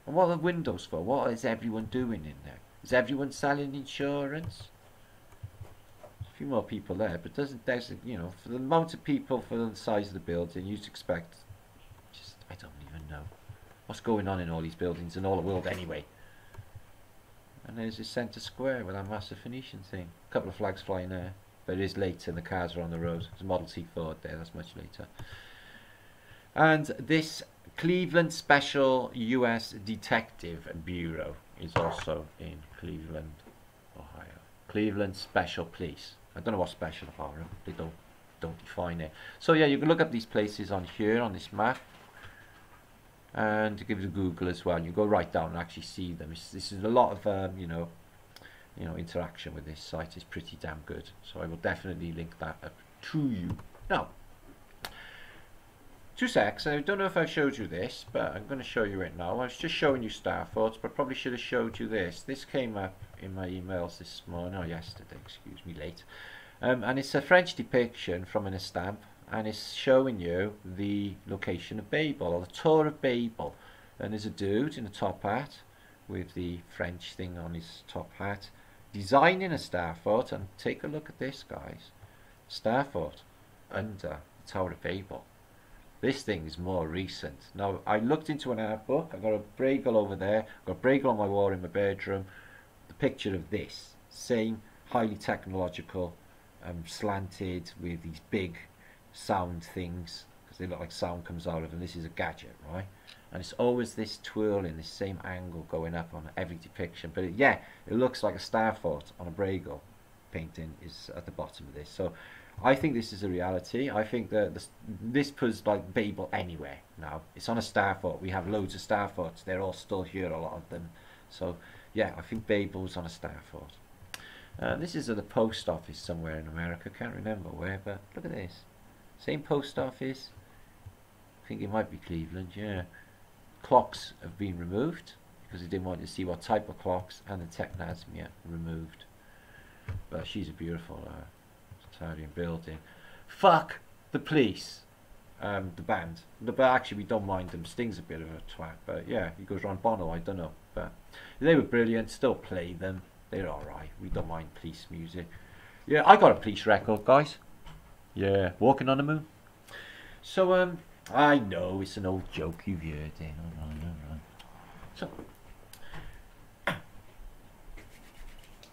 S1: And what are the windows for? What is everyone doing in there? Is everyone selling insurance? There's a few more people there, but there's, you know, for the amount of people, for the size of the building, you'd expect, just, I don't even know. What's going on in all these buildings in all the world anyway? And there's this centre square with that massive Phoenician thing. A couple of flags flying there, but it is later and the cars are on the road. There's a Model T Ford there, that's much later. And this Cleveland Special US Detective Bureau is also in Cleveland, Ohio. Cleveland Special Police. I don't know what's special about them. They don't define it. So yeah, you can look up these places on here on this map. and to give it a Google as well. You go right down and actually see them. This is a lot of you know, interaction with this site is pretty damn good. So I will definitely link that up to you. Now, 2 secs. I don't know if I've showed you this, but I'm going to show you it now. I was just showing you Starforts, but probably should have showed you this. This came up in my emails this morning, or yesterday, excuse me, late. And it's a French depiction from an stamp, and it's showing you the location of Babel, or the Tour of Babel. And there's a dude in a top hat with the French thing on his top hat, designing a Starfort. And take a look at this, guys. Starfort under the Tower of Babel. This thing is more recent. Now, I looked into an art book. I've got a Braille over there. I've got a Braille on my wall in my bedroom. The picture of this. Same highly technological, slanted with these big sound things, because they look like sound comes out of them. This is a gadget, right? And it's always this twirling, this same angle going up on every depiction. But yeah, it looks like a Starfort on a Braille painting is at the bottom of this. So I think this is a reality. I think that this puts like Babel anywhere now. It's on a Starfort. We have loads of Starforts. They're all still here, a lot of them. So yeah, I think Babel's on a Starfort. This is at the post office somewhere in America. Can't remember where, but look at this. Same post office. I think it might be Cleveland, yeah. Clocks have been removed because they didn't want to see what type of clocks, and the technasmia removed. But she's a beautiful Italian building. Fuck the police. The band. But actually, we don't mind them. Sting's a bit of a twat, but yeah, he goes around Bono. I don't know, but they were brilliant. Still play them. They're all right. We don't mind police music. Yeah, I got a police record, guys. Yeah, Walking on the Moon. So I know it's an old joke. You've heard it. All right. So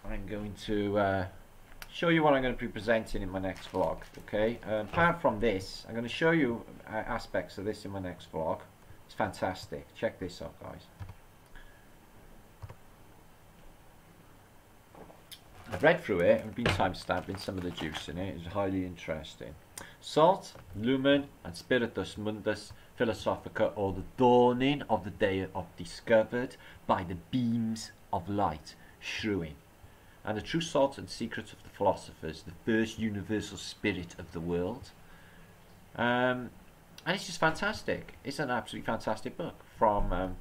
S1: I'm going to show you what I'm going to be presenting in my next vlog. Okay. Apart from this, I'm going to show you aspects of this in my next vlog. It's fantastic. Check this out, guys. I've read through it and been time-stamping some of the juice in it. It's highly interesting. Salt, lumen, and spiritus mundus philosophica, or the dawning of the day of discovered by the beams of light, shrewing. And the true salt and secret of the philosophers, the first universal spirit of the world. And it's just fantastic. It's an absolutely fantastic book from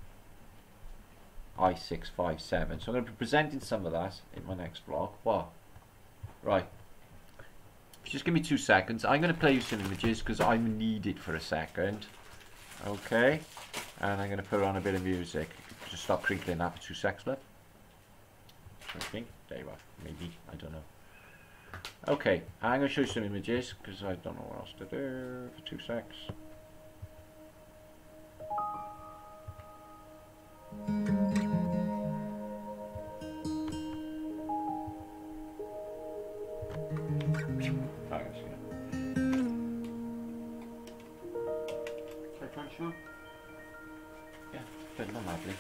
S1: I657. So I'm going to be presenting some of that in my next vlog. Wow. Right. Just give me 2 seconds. I'm going to play you some images because I'm needed for a second. Okay. And I'm going to put on a bit of music. Just stop crinkling that for 2 seconds, love. Okay. There you are. Maybe. I don't know. Okay. I'm going to show you some images because I don't know what else to do for 2 seconds. Yeah, but not lovely.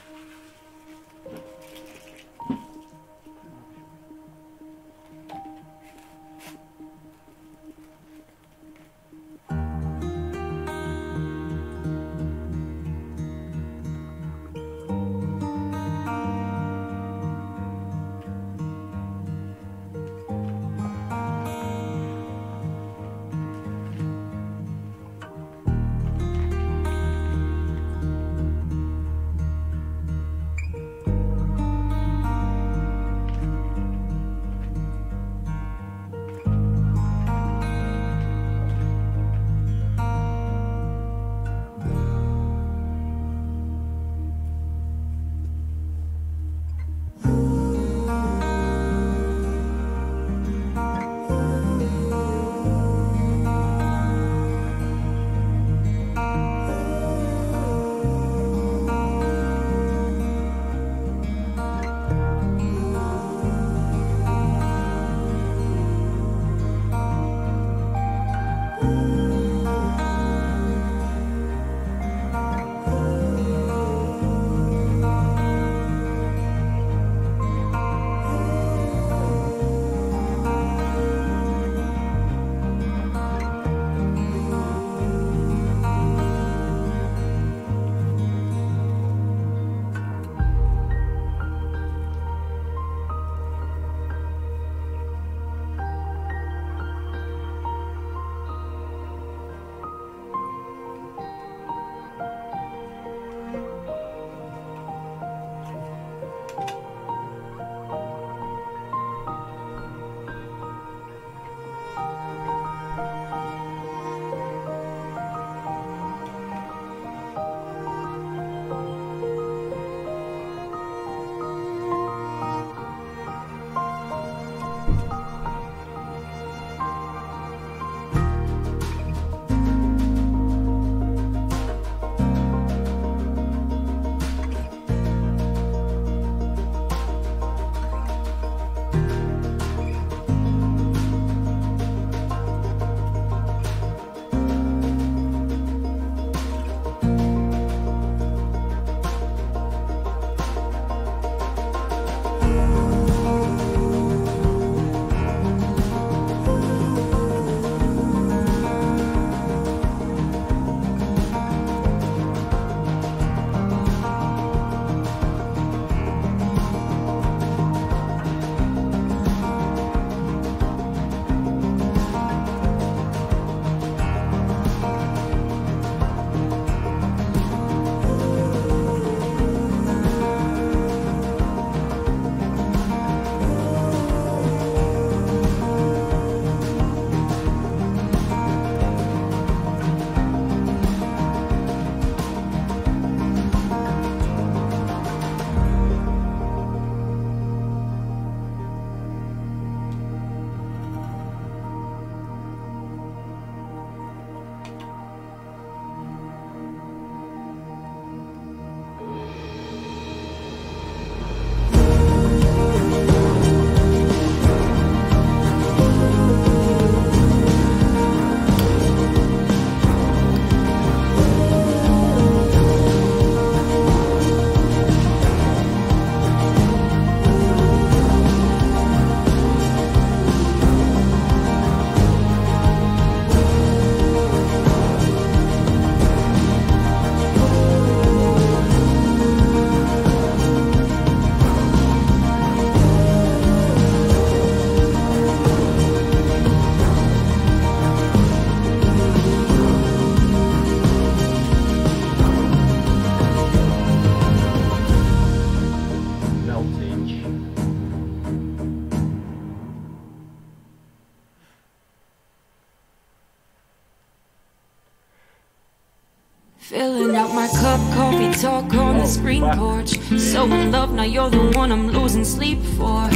S4: Filling up my cup, coffee talk on the screen porch. So in love, now you're the one I'm losing sleep for.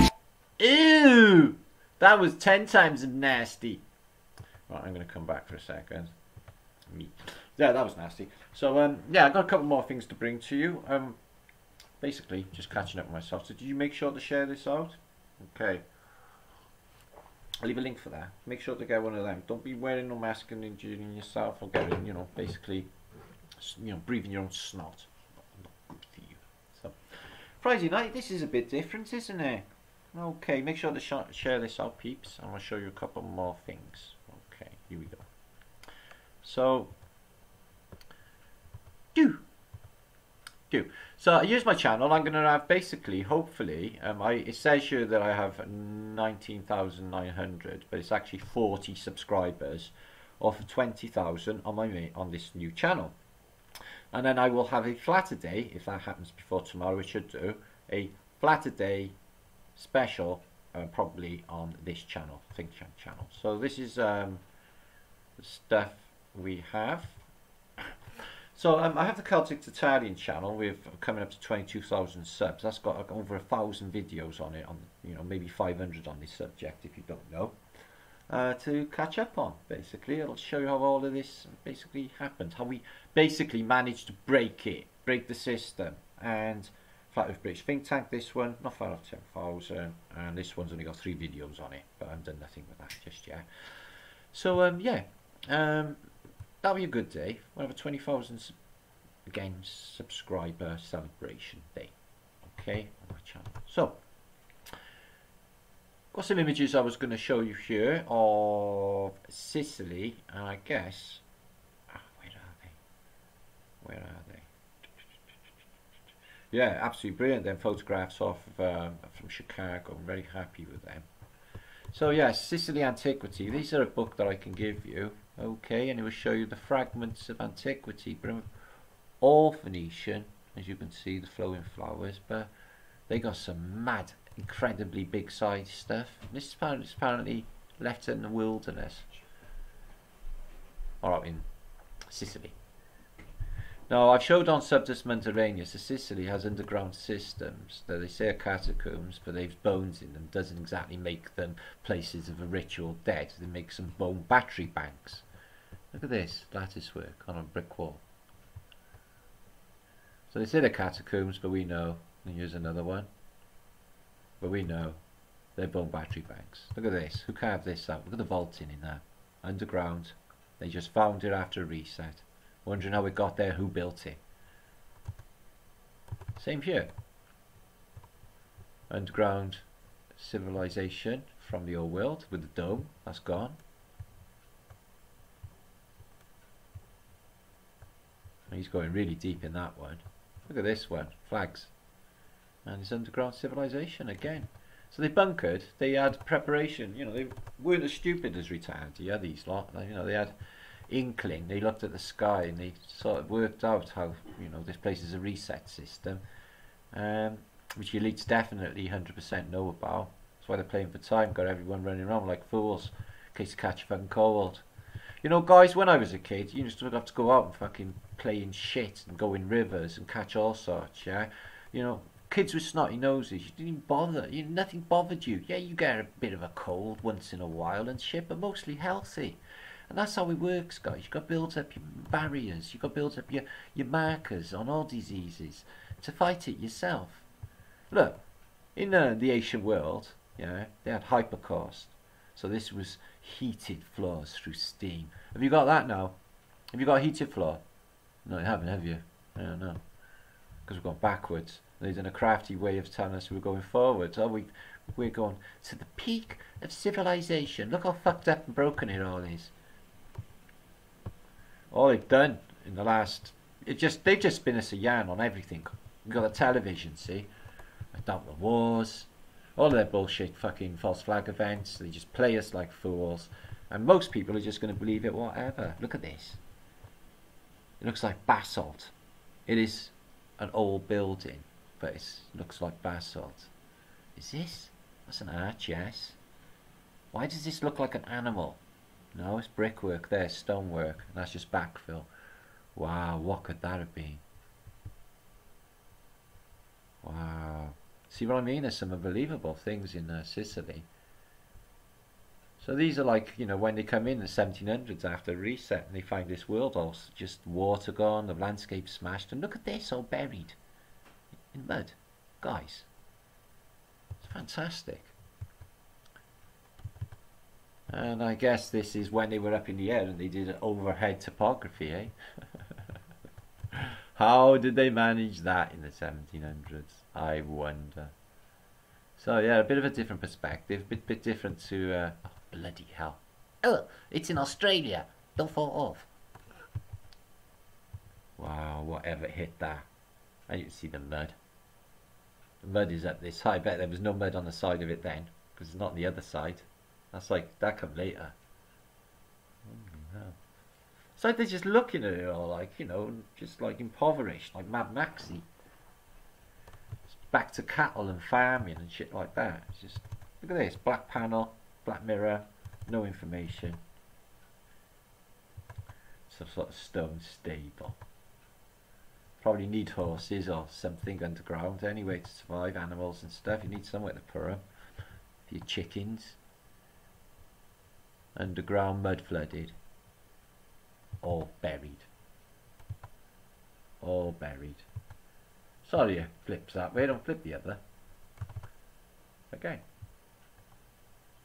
S1: Ew! That was 10 times as nasty. Right, I'm going to come back for a second. Yeah, that was nasty. So, yeah, I've got a couple more things to bring to you. Basically, just catching up with myself. So, did you make sure to share this out? Okay. I'll leave a link for that. Make sure to get one of them. Don't be wearing no mask and injuring yourself or getting, you know, basically, you know, breathing your own snot. Not good for you. So, Friday night, this is a bit different, isn't it? Okay, make sure to share this out, peeps. I'm going to show you a couple more things. Okay, here we go. So, So here's my channel. I'm going to have basically, hopefully, it says here that I have 19,900, but it's actually 40 subscribers off of 20,000 on this new channel. And then I will have a flatter day, if that happens before tomorrow, it should do, a flatter day special, probably on this channel, Think channel. So this is the stuff we have. So I have the Celtic Tatarian channel with coming up to 22,000 subs. That's got over 1,000 videos on it, on, you know, maybe 500 on this subject if you don't know, to catch up on. Basically, it'll show you how all of this basically happened, how we basically managed to break the system. And Flat Earth British Think Tank, this one, not far off 10,000, and this one's only got 3 videos on it, but I've done nothing with that just yet. So yeah, that'll be a good day. We'll have a 20,000 again subscriber celebration day. Okay, on my channel. So, got some images I was going to show you here of Sicily, and I guess, where are they? Yeah, absolutely brilliant. Them photographs off of, from Chicago. I'm very happy with them. So yeah, Sicily Antiquity. These are a book that I can give you. Okay, and it will show you the fragments of antiquity, but all Phoenician, as you can see, the flowing flowers, but they got some mad, incredibly big size stuff. This is apparently left in the wilderness, or in Sicily. Now, I've showed on Subdus Mediterranean, so Sicily has underground systems that they say are catacombs, but they've bones in them. Doesn't exactly make them places of a ritual dead. They make some bone battery banks. Look at this lattice work on a brick wall. So they say they're catacombs, but we know, and here's another one, but we know they're bone battery banks. Look at this. Who carved this out? Look at the vaulting in there. Underground. They just found it after a reset. Wondering how it got there, who built it. Same here. Underground civilization from the old world with the dome. That's gone. He's going really deep in that one. Look at this one. Flags. And it's underground civilization again. So they bunkered. They had preparation. You know, they weren't as stupid as retarded. Yeah, these lot. You know, they had inkling. They looked at the sky and they sort of worked out how, you know, this place is a reset system, which the elites definitely 100% know about. That's why they're playing for time. Got everyone running around like fools in case you catch a fucking cold. You know, guys, when I was a kid, you used to have to go out and fucking play in shit and go in rivers and catch all sorts. Yeah, you know, kids with snotty noses, you didn't even bother. Nothing bothered you. Yeah, you get a bit of a cold once in a while and shit, but mostly healthy. And that's how it works, guys. You've got to build up your barriers. You've got to build up your markers on all diseases to fight it yourself. Look, in the ancient world, yeah, they had hypercaust. So this was heated floors through steam. Have you got that now? Have you got a heated floor? No, you haven't, have you? Yeah, no. Because we've gone backwards. They've done a crafty way of telling us we're going forwards. Oh, we're going to the peak of civilization. Look how fucked up and broken it all is. All they've done in the last, they've just spin us a yarn on everything. We've got the television, see, about the wars, all of their bullshit fucking false flag events. They just play us like fools, and most people are just going to believe it whatever. Look at this. It looks like basalt. It is an old building, but it looks like basalt. Is this? That's an arch, yes. Why does this look like an animal? No, it's brickwork there, stonework, and that's just backfill. Wow, what could that have been? Wow. See what I mean? There's some unbelievable things in Sicily. So these are like, you know, when they come in the 1700s after a reset and they find this world all just water gone, the landscape smashed, and look at this, all buried in mud. Guys, it's fantastic. And I guess this is when they were up in the air and they did overhead topography, eh? How did they manage that in the 1700s? I wonder. So yeah, a bit of a different perspective, bit different to... oh, bloody hell. Oh, it's in Australia. Don't fall off. Wow, whatever hit that. And you can see the mud. The mud is up this high. I bet there was no mud on the side of it then, because it's not on the other side. That's like, that come later. Oh, no. It's like they're just looking at it all like, you know, just like impoverished, like Mad Maxi. Back to cattle and farming and shit like that. It's just, look at this, black panel, black mirror, no information. Some sort of stone stable. Probably need horses or something underground anyway to survive, animals and stuff. You need somewhere to put them. For your chickens. Underground, mud flooded. All buried. All buried. Sorry it flips that way, don't flip the other. Again.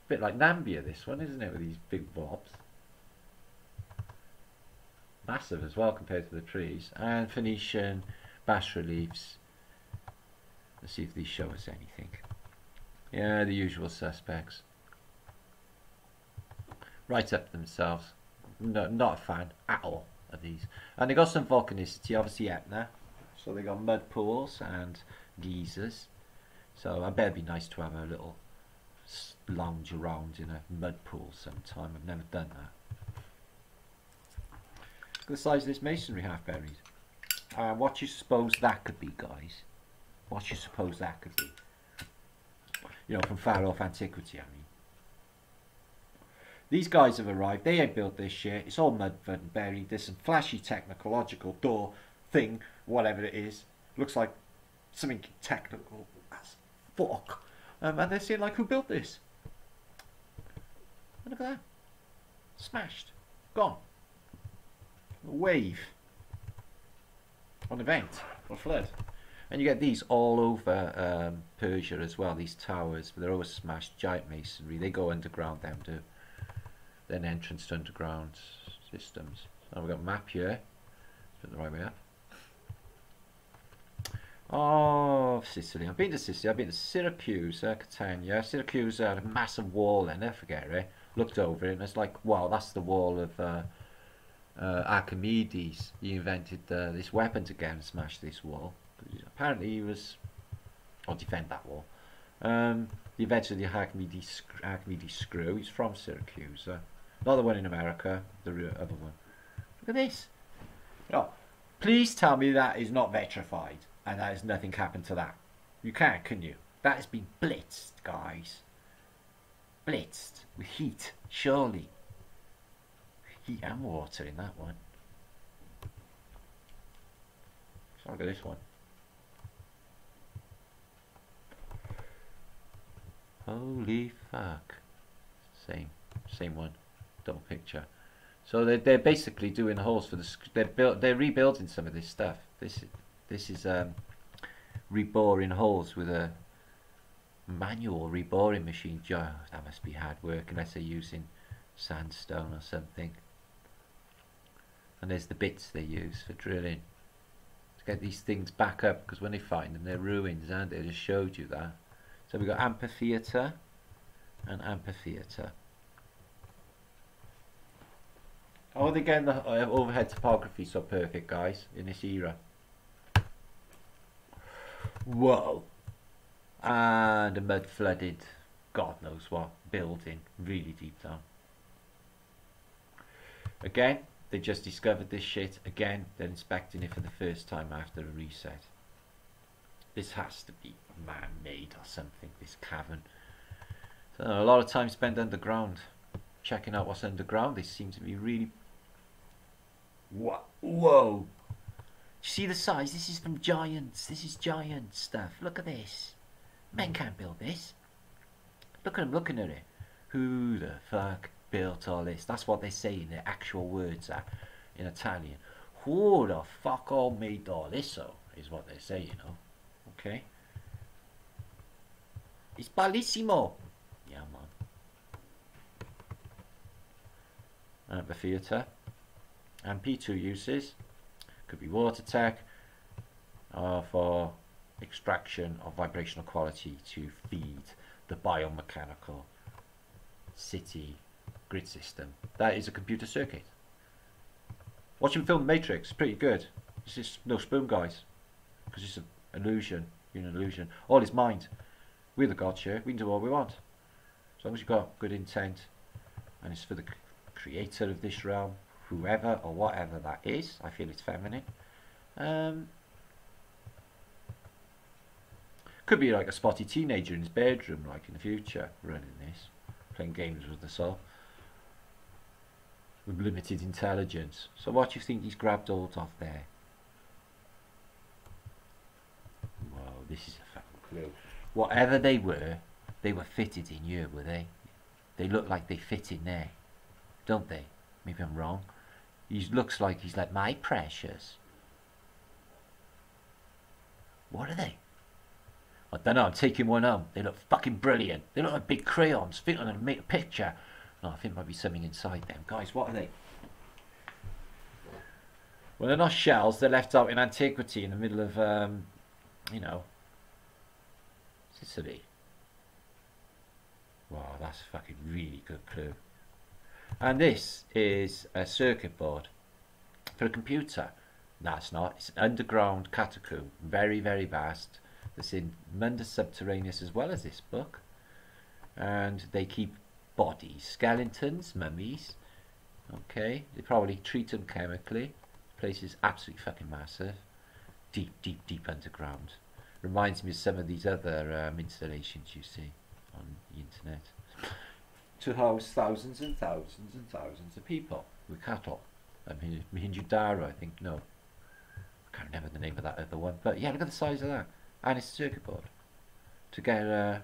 S1: Bit like Namibia this one, isn't it, with these big blobs. Massive as well compared to the trees. And Phoenician bas reliefs. Let's see if these show us anything. Yeah, the usual suspects. Right up themselves. No, not a fan at all of these. And they got some volcanicity, obviously Etna. So they got mud pools and geysers. So I bet it'd be nice to have a little lounge around in a mud pool sometime. I've never done that. Look at the size of this masonry half buried. What do you suppose that could be, guys? What do you suppose that could be? You know, from far off antiquity, I mean. These guys have arrived. They ain't built this shit. It's all mud and buried. There's some flashy technological door thing, whatever it is. Looks like something technical as fuck. And they're saying, like, who built this? And look at that. Smashed. Gone. A wave. An event. Or flood. And you get these all over Persia as well. These towers. But they're always smashed. Giant masonry. They go underground, them do. Then entrance to underground systems. So we've got a map here. Put it the right way up. Oh, Sicily. I've been to Sicily. I've been to Syracuse, Catania. Syracuse had a massive wall then, I forget it. Looked over it and it's like, wow, that's the wall of Archimedes. He invented this weapon to get and smash this wall. Apparently he was, or defend that wall. The inventor of the Archimedes screw. He's from Syracuse. Not the one in America, the other one. Look at this. Oh, please tell me that is not vitrified and that has nothing happened to that. You can't, can you? That has been blitzed, guys. Blitzed with heat, surely. Heat and water in that one. So look at this one. Holy fuck. Same one. Double picture. So they're basically doing holes for the they're rebuilding some of this stuff. This is reboring holes with a manual reboring machine. Oh, that must be hard work unless they're using sandstone or something. And there's the bits they use for drilling to get these things back up, because when they find them they're ruins, aren't they? I just showed you that. So we've got amphitheatre and amphitheatre. Oh, they're getting the overhead topography so perfect, guys, in this era. Whoa. And a mud flooded, God knows what, building, really deep down. Again, they just discovered this shit. Again, they're inspecting it for the first time after a reset. This has to be man-made or something, this cavern. So a lot of time spent underground, checking out what's underground. They seem to be really What? Whoa! Do you see the size? This is from giants. This is giant stuff. Look at this. Men can't build this. Look at them looking at it. Who the fuck built all this? That's what they say in the actual words in Italian. Who the fuck all made all this? Is what they say, you know. Okay. It's bellissimo. Yeah, man. The theatre. And P2 uses. Could be water tech for extraction of vibrational quality to feed the biomechanical city grid system. That is a computer circuit. Watching film Matrix, pretty good. It's just no spoon, guys, because it's an illusion. You're an illusion. All is mind. We're the gods here. We can do what we want, as long as you've got good intent, and it's for the creator of this realm. Whoever or whatever that is, I feel it's feminine. Could be like a spotty teenager in his bedroom, like in the future, running this, playing games with us all, with limited intelligence. So what do you think he's grabbed hold of there? Whoa, this is a fucking clue. Whatever they were fitted in here, were they? They look like they fit in there, don't they? Maybe I'm wrong. He looks like he's like, my precious. What are they? I don't know, I'm taking one home. They look fucking brilliant. They look like big crayons. I think I'm going to make a picture. No, I think there might be something inside them. Guys, what are they? Well, they're not shells. They're left out in Antiquity in the middle of, you know, Sicily. Wow, that's a fucking really good clue. And this is a circuit board for a computer. No, it's not. It's an underground catacomb, very, very vast. That's in Mundus Subterraneous as well as this book. And they keep bodies, skeletons, mummies. Okay, they probably treat them chemically. The place is absolutely fucking massive. Deep, deep, deep underground. Reminds me of some of these other installations you see on the internet. To house thousands and thousands and thousands of people with cattle. I mean, Mahindra, I think, no. I can't remember the name of that other one. But yeah, look at the size of that. And it's a circuit board. To get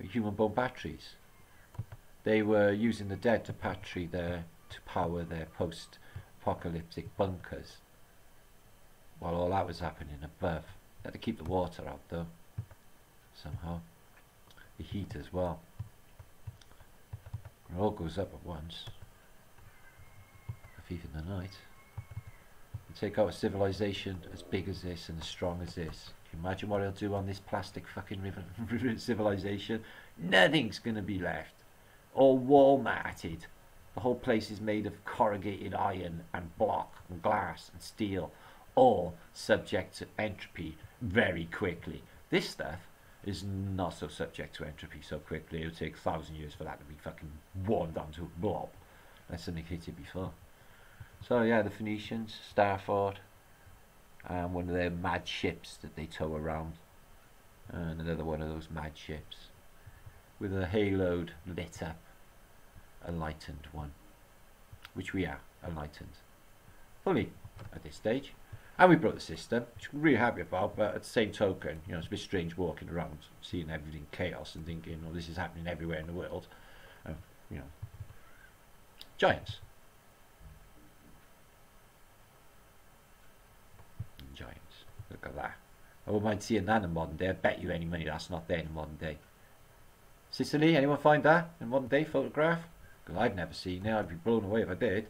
S1: human bone batteries. They were using the dead to power their post-apocalyptic bunkers. While all that was happening above. They had to keep the water out though. Somehow. The heat as well. It all goes up at once. A thief in the night. You take out a civilization as big as this and as strong as this. Can you imagine what it'll do on this plastic fucking civilization? Nothing's gonna be left. All wall matted. The whole place is made of corrugated iron and block and glass and steel, all subject to entropy very quickly. This stuff is not so subject to entropy so quickly. It'll take 1,000 years for that to be fucking worn down to a blob. That's something hit it before. So yeah, the Phoenicians, Starfort, and one of their mad ships that they tow around, and another one of those mad ships with a haloed, lit up, enlightened one, which we are, enlightened, fully at this stage. And we brought the system, which we're really happy about, but at the same token, you know, it's a bit strange walking around, seeing everything chaos and thinking, oh, this is happening everywhere in the world. You know, giants. Giants. Look at that. I wouldn't mind seeing that in modern day. I bet you any money that's not there in modern day. Sicily, anyone find that in modern day photograph? Because I've never seen it. I'd be blown away if I did.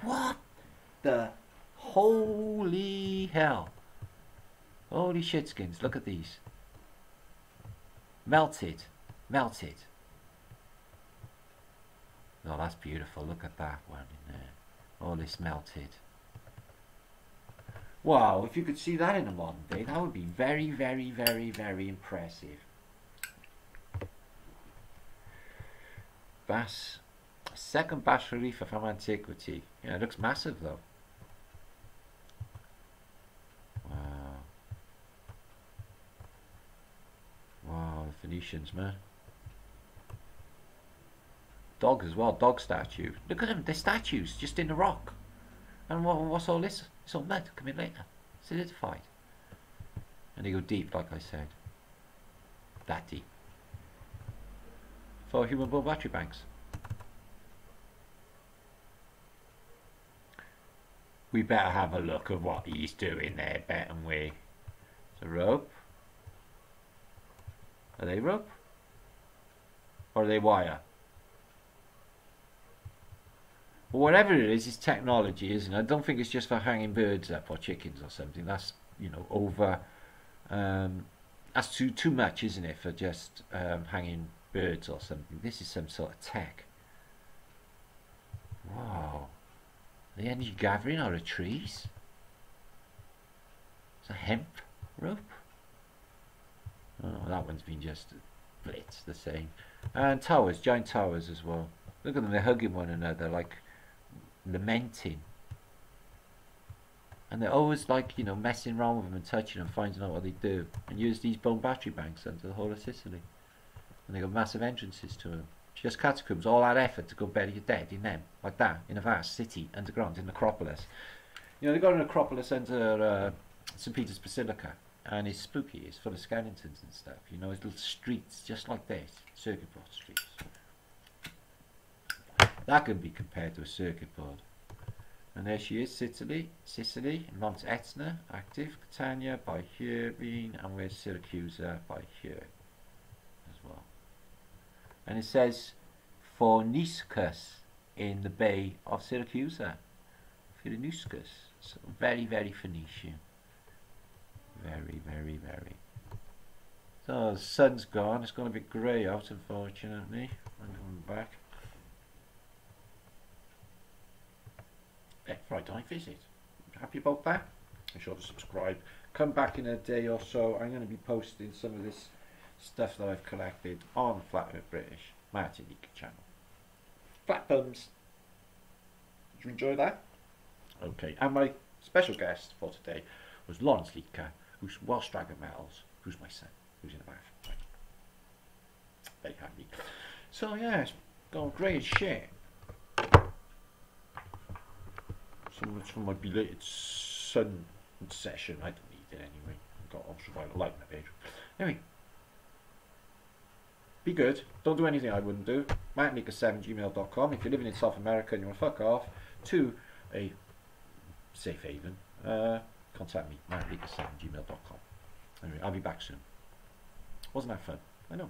S1: What the holy hell? Holy shitskins, look at these. Melted. Melted. Oh, that's beautiful. Look at that one in there. All this melted. Wow, if you could see that in a modern day, that would be very, very, very, very impressive. Bass. Second bass relief from Antiquity. Yeah, it looks massive though. Wow. Wow, the Phoenicians, man. Dog as well, dog statue. Look at them, they're statues just in the rock. And what's all this? It's all mud, come in later. Solidified. And they go deep, like I said. That deep. For human ball battery banks. We better have a look at what he's doing there, betting we. It's a rope. Are they rope? Or are they wire? Well, whatever it is, it's technology, isn't it? I don't think it's just for hanging birds up or chickens or something. That's, you know, over. That's too much, isn't it, for just hanging birds or something? This is some sort of tech. Wow. The energy gathering out of trees. It's a hemp rope. Oh, that one's been just blitz, the same. And towers, giant towers as well. Look at them, they're hugging one another, like lamenting. And they're always like, you know, messing around with them and touching them, finding out what they do. And use these bone battery banks under the whole of Sicily. And they got massive entrances to them. Just catacombs, all that effort to go bury your dead in them, like that, in a vast city, underground, in Necropolis. You know, they've got an Necropolis under St. Peter's Basilica, and it's spooky, it's full of skeletons and stuff, you know, it's little streets just like this, circuit board streets. That can be compared to a circuit board. And there she is, Sicily, Mount Etna, active, Catania by here being, and where's Syracusa by here as well. And it says Forniscus in the Bay of Syracusa. Forniscus. So very, very Phoenician. Very, very, very. So the sun's gone. It's gone a bit grey out, unfortunately. I'm coming back. Right, I visit. Happy about that? Be sure to subscribe. Come back in a day or so. I'm going to be posting some of this stuff that I've collected on Flat Earth British, my Antiquitech channel. Flat thumbs. Did you enjoy that? Okay, and my special guest for today was Lawrence Leaker, who's Welsh Dragon Metals, who's my son, who's in the bath. Right. Very handy. So yeah, it's gone great as shit. So much for my belated sun session. I don't need it anyway. I've got ultraviolet light in my bedroom. Anyway. Be good. Don't do anything I wouldn't do. mattleaker7@gmail.com. If you're living in South America and you want to fuck off to a safe haven, contact me. mattleaker7@gmail.com. Anyway, I'll be back soon. Wasn't that fun? I know.